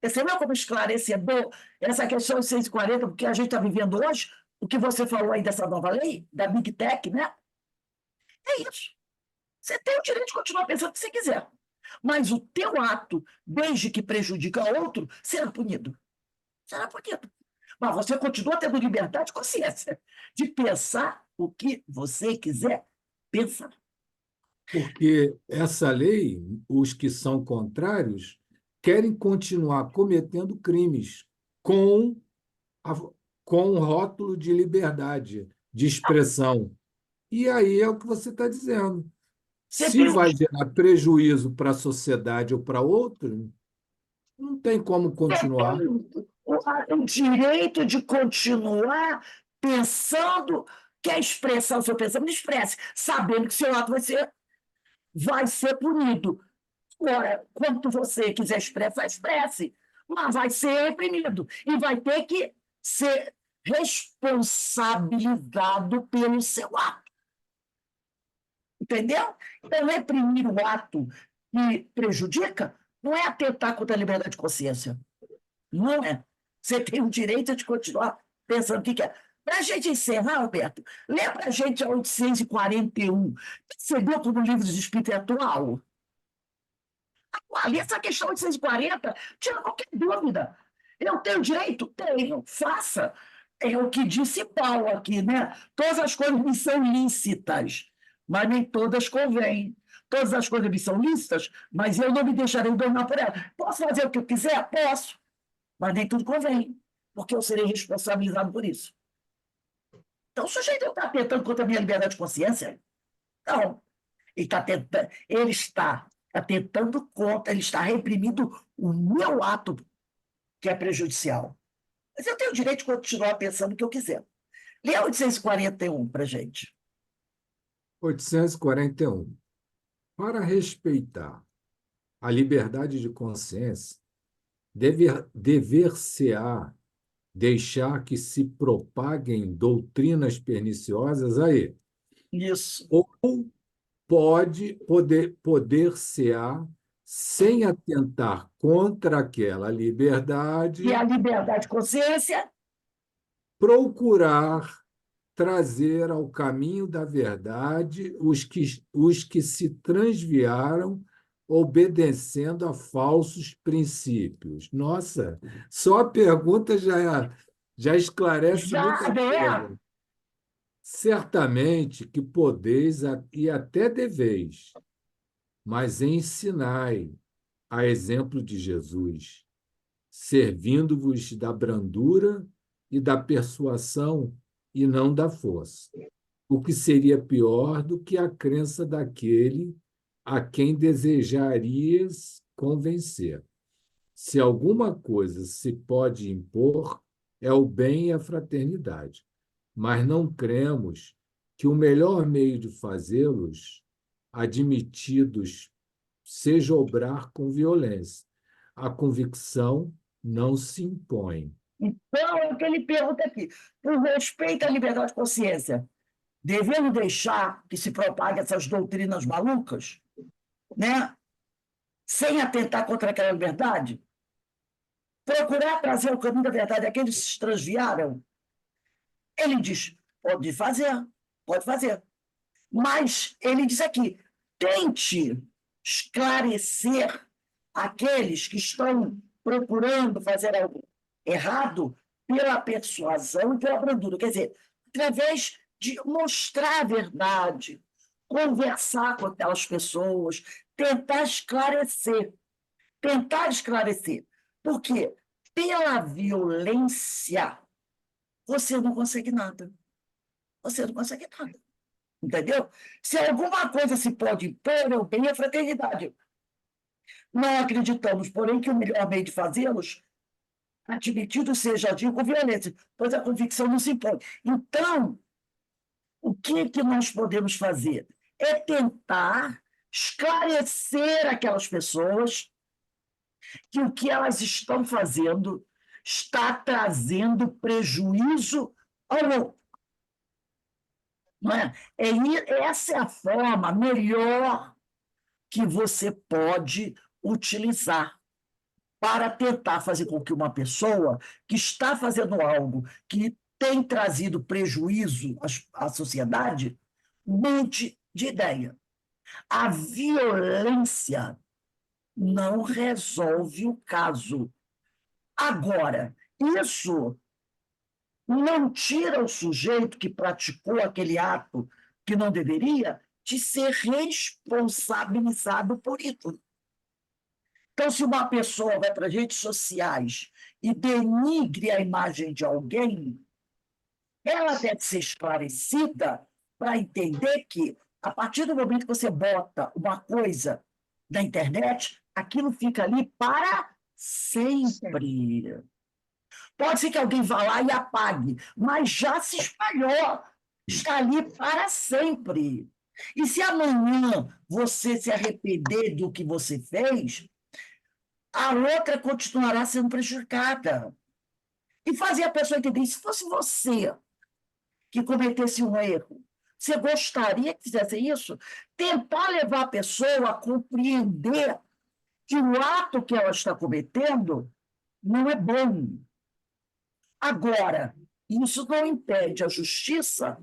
Percebeu como esclarecedor essa questão de 640, porque a gente está vivendo hoje, o que você falou aí dessa nova lei, da Big Tech, né? É isso. Você tem o direito de continuar pensando o que você quiser. Mas o teu ato, desde que prejudica outro, será punido. Será punido. Mas você continua tendo liberdade de consciência de pensar o que você quiser pensar. Porque essa lei, os que são contrários, querem continuar cometendo crimes com, a, com o rótulo de liberdade de expressão. E aí é o que você está dizendo. Você Se tem vai gerar prejuízo para a sociedade ou para outro, não tem como continuar. o direito de continuar pensando, quer expressar o seu pensamento, expresse, sabendo que seu ato vai ser punido. Agora, quando você quiser expressar, expresse, mas vai ser reprimido e vai ter que ser responsabilizado pelo seu ato. Entendeu? Então, reprimir o ato que prejudica não é atentar contra a liberdade de consciência. Não é. Você tem o direito de continuar pensando o que quer. Para a gente encerrar, Alberto, lê para a gente a 841. Percebeu como o livro dos Espíritos é atual? Ali, essa questão 840, tira qualquer dúvida. Eu tenho direito? Tenho, faça. É o que disse Paulo aqui, né? Todas as coisas me são lícitas, mas nem todas convêm. Todas as coisas me são lícitas, mas eu não me deixarei dominar por elas. Posso fazer o que eu quiser? Posso, mas nem tudo convém, porque eu serei responsabilizado por isso. Então, o sujeito está atentando contra a minha liberdade de consciência? Não. Ele está atentando contra, ele está reprimindo o meu ato que é prejudicial. Mas eu tenho o direito de continuar pensando o que eu quiser. Lê 841 para a gente. 841. Para respeitar a liberdade de consciência, dever-se-á deixar que se propaguem doutrinas perniciosas aí. Isso. Ou poder-se-á, sem atentar contra aquela liberdade, E a liberdade de consciência, procurar trazer ao caminho da verdade os que se transviaram obedecendo a falsos princípios. Nossa, só a pergunta já esclarece já muita é. coisa. Certamente que podeis e até deveis, mas ensinai, a exemplo de Jesus, servindo-vos da brandura e da persuasão e não da força, o que seria pior do que a crença daquele a quem desejarias convencer. Se alguma coisa se pode impor, é o bem e a fraternidade, mas não cremos que o melhor meio de fazê-los admitidos seja obrar com violência. A convicção não se impõe. Então, é o que ele pergunta aqui. Por respeito à liberdade de consciência, devemos deixar que se propaguem essas doutrinas malucas, né? Sem atentar contra aquela liberdade? Procurar trazer o caminho da verdade àqueles que se transviaram? Ele diz, pode fazer. Mas ele diz aqui, tente esclarecer aqueles que estão procurando fazer algo errado pela persuasão e pela brandura. Quer dizer, através de mostrar a verdade, conversar com aquelas pessoas, tentar esclarecer. Tentar esclarecer. Porque pela violência você não consegue nada. Você não consegue nada. Entendeu? Se alguma coisa se pode impor, é o bem e a fraternidade. Não acreditamos, porém, que o melhor meio de fazê-los, admitido seja agir com violência, pois a convicção não se impõe. Então, o que nós podemos fazer? É tentar esclarecer aquelas pessoas que o que elas estão fazendo está trazendo prejuízo ao outro. Não é? Essa é a forma melhor que você pode utilizar para tentar fazer com que uma pessoa que está fazendo algo que tem trazido prejuízo à sociedade mude de ideia. A violência não resolve o caso. Agora, isso não tira o sujeito que praticou aquele ato que não deveria de ser responsabilizado por isso. Então, se uma pessoa vai para as redes sociais e denigre a imagem de alguém, ela deve ser esclarecida para entender que, a partir do momento que você bota uma coisa na internet, aquilo fica ali para sempre. Pode ser que alguém vá lá e apague, mas já se espalhou, está ali para sempre. E se amanhã você se arrepender do que você fez, a outra continuará sendo prejudicada. E fazer a pessoa entender, se fosse você que cometesse um erro, você gostaria que fizesse isso? Tentar levar a pessoa a compreender que o ato que ela está cometendo não é bom. Agora, isso não impede a justiça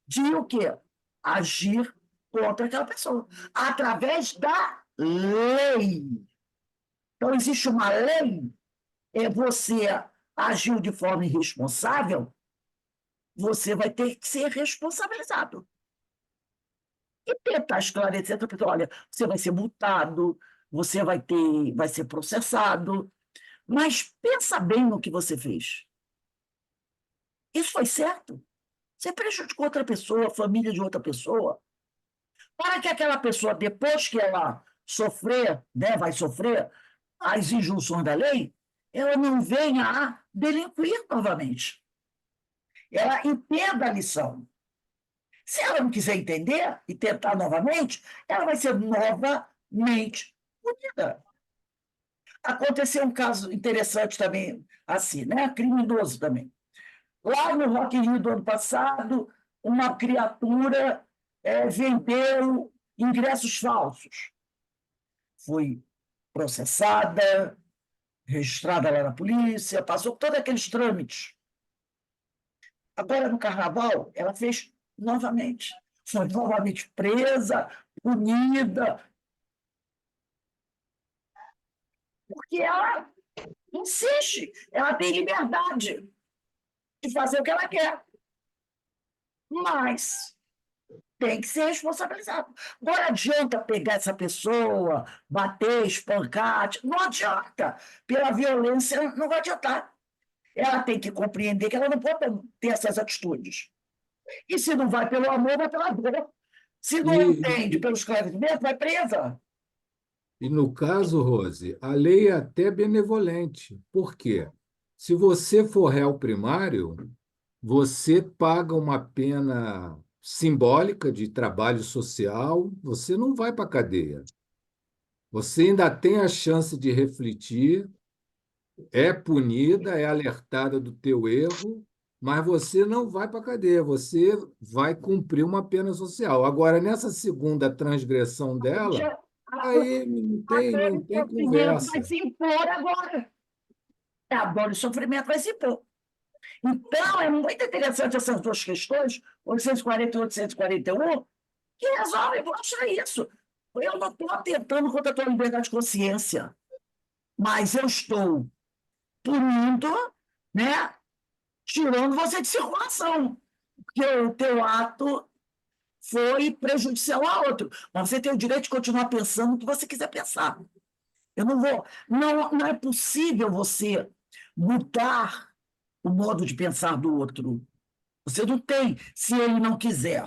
de o quê? Agir contra aquela pessoa, através da lei. Então, existe uma lei, você agiu de forma irresponsável, você vai ter que ser responsabilizado. E tentar esclarecer para a pessoa, olha, você vai ser multado, você vai ser processado, mas pensa bem no que você fez. Isso foi certo? Você prejudicou outra pessoa, a família de outra pessoa, para que aquela pessoa, depois que ela sofrer, né, vai sofrer as injunções da lei, ela não venha a delinquir novamente. Ela entenda a lição. Se ela não quiser entender e tentar novamente, ela vai ser novamente punida. Aconteceu um caso interessante também, assim, né? Criminoso também. Lá no Rock in Rio do ano passado, uma criatura vendeu ingressos falsos. Foi processada, registrada lá na polícia, passou por todos aqueles trâmites. Agora, no Carnaval, ela fez novamente. Foi novamente presa, punida, porque ela insiste, ela tem liberdade de fazer o que ela quer, mas tem que ser responsabilizado. Não adianta pegar essa pessoa, bater, espancar, não adianta. Pela violência, não vai adiantar. Ela tem que compreender que ela não pode ter essas atitudes. E se não vai pelo amor, vai pela dor. Se não entende E, pelo esclarecimento, vai presa. e no caso, Rose, a lei é até benevolente. Por quê? Se você for réu primário, você paga uma pena simbólica de trabalho social, você não vai para a cadeia. Você ainda tem a chance de refletir, é punida, é alertada do teu erro, mas você não vai para a cadeia, você vai cumprir uma pena social. Agora, nessa segunda transgressão dela, Já, aí a dor não e tem sofrimento vai conversa. se impor agora. A dor e sofrimento vai se impor. Então, é muito interessante essas duas questões, 840 e 841, que resolvem mostrar isso. Eu não estou atentando contra a tua liberdade de consciência, mas eu estou punindo, né, tirando você de circulação, porque o teu ato foi prejudicial a outro. Mas você tem o direito de continuar pensando o que você quiser pensar. Eu não vou. Não é possível você mudar o modo de pensar do outro. Você não tem, se ele não quiser,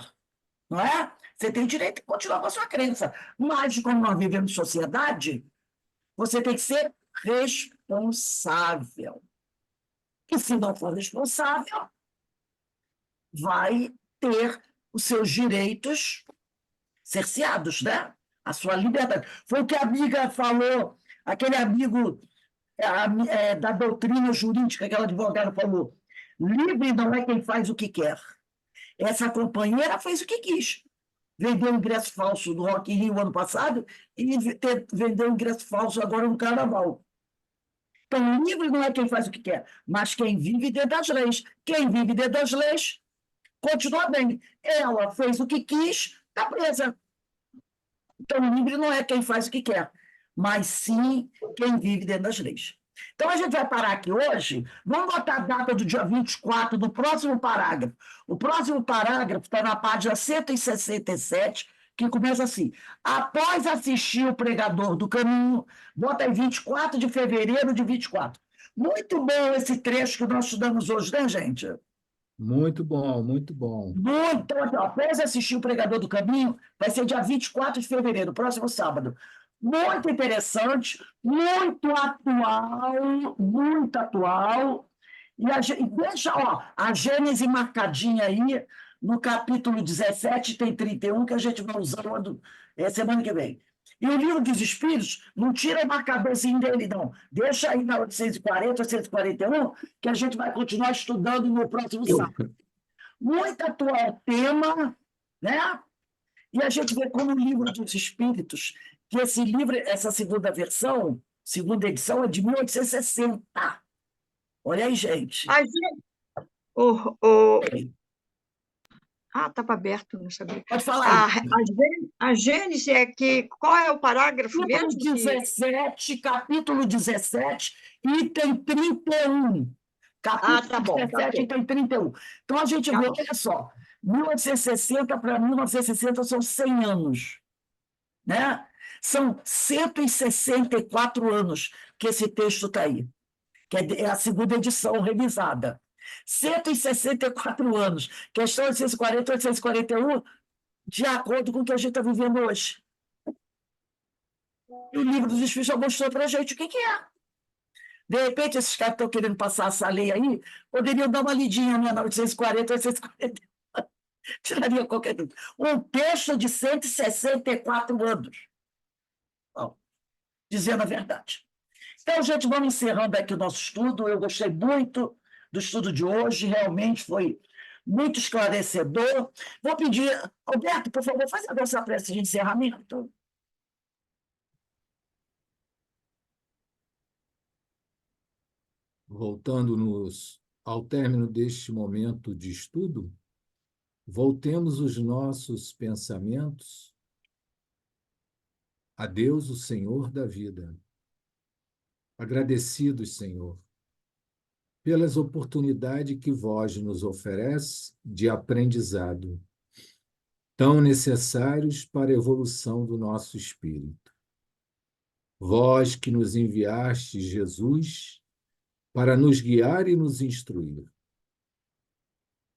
não é? Você tem direito de continuar com a sua crença. Mas, como nós vivemos em sociedade, você tem que ser responsável. E se não for responsável, vai ter os seus direitos cerceados, né? A sua liberdade. Foi o que a amiga falou, aquele amigo da doutrina jurídica, aquela advogada falou. Livre não é quem faz o que quer. Essa companheira fez o que quis. Vendeu ingresso falso no Rock in Rio ano passado e vendeu ingresso falso agora no Carnaval. Então, livre não é quem faz o que quer, mas quem vive dentro das leis. Quem vive dentro das leis continua bem. Ela fez o que quis, está presa. Então, livre não é quem faz o que quer, mas sim quem vive dentro das leis. Então, a gente vai parar aqui hoje. Vamos botar a data do dia 24 do próximo parágrafo. O próximo parágrafo está na página 167, que começa assim: após assistir o pregador do caminho, bota aí 24 de fevereiro de 24. Muito bom esse trecho que nós estudamos hoje, né, gente? Muito bom, muito bom. Muito, então, após assistir o Pregador do Caminho, vai ser dia 24 de fevereiro, próximo sábado. Muito interessante, muito atual, muito atual. E deixa, ó, a Gênese marcadinha aí, no capítulo 17, tem 31, que a gente vai usar semana que vem. E o livro dos Espíritos, não tira o marcadorzinho dele, não. Deixa aí na 840, 841, que a gente vai continuar estudando no próximo sábado. Muito atual tema, né? E a gente vê como o livro dos Espíritos, que esse livro, essa segunda versão, segunda edição, é de 1860. Olha aí, gente. A Gê- o, o, estava aberto, não sabia. Pode falar aí. A Gênese é que. Qual é o parágrafo mesmo? Capítulo 17, item 31. Capítulo Tá bom, tá 17, ok. item 31. Então, a gente Tá vê, bom. olha só, 1860 para 1960 são 100 anos, né? São 164 anos que esse texto está aí, que é a segunda edição revisada. 164 anos, questão 840, 841, de acordo com o que a gente está vivendo hoje. E o livro dos Espíritos já mostrou para a gente o que é. De repente, esses caras que estão querendo passar essa lei aí, poderiam dar uma lidinha, né, na 840, 841. Tiraria qualquer dúvida. Um texto de 164 anos. Bom, dizendo a verdade. Então, gente, vamos encerrando aqui o nosso estudo. Eu gostei muito do estudo de hoje, realmente foi muito esclarecedor. Vou pedir, Alberto, por favor, faz a nossa prece de encerramento. Voltando-nos ao término deste momento de estudo, voltemos os nossos pensamentos a Deus, o Senhor da vida. Agradecidos, Senhor, pelas oportunidades que vós nos oferece de aprendizado, tão necessários para a evolução do nosso espírito. Vós que nos enviaste Jesus para nos guiar e nos instruir,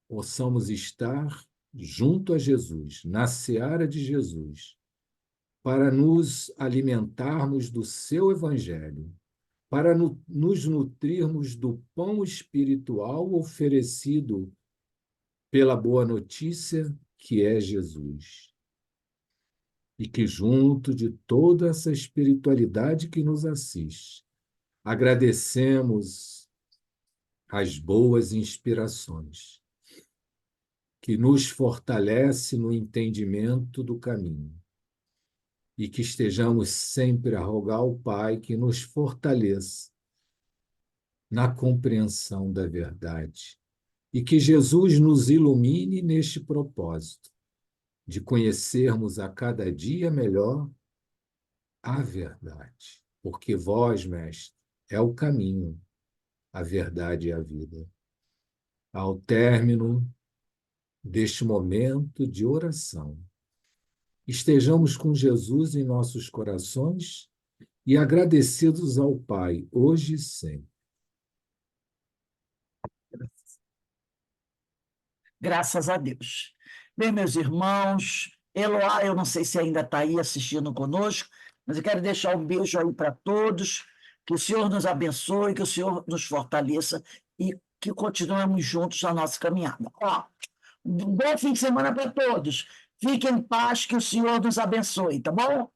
possamos estar junto a Jesus, na seara de Jesus, para nos alimentarmos do seu evangelho, para nos nutrirmos do pão espiritual oferecido pela boa notícia que é Jesus. E que junto de toda essa espiritualidade que nos assiste, agradecemos as boas inspirações que nos fortalece no entendimento do caminho e que estejamos sempre a rogar ao Pai que nos fortaleça na compreensão da verdade e que Jesus nos ilumine neste propósito de conhecermos a cada dia melhor a verdade, porque vós, Mestre, é o caminho, a verdade e a vida. Ao término deste momento de oração, estejamos com Jesus em nossos corações e agradecidos ao Pai, hoje e sempre. Graças a Deus. Bem, meus irmãos, Eloá, eu não sei se ainda está aí assistindo conosco, mas eu quero deixar um beijo aí para todos, que o Senhor nos abençoe, que o Senhor nos fortaleça e que continuemos juntos na nossa caminhada. Ó, um bom fim de semana para todos. Fiquem em paz, que o Senhor nos abençoe, tá bom?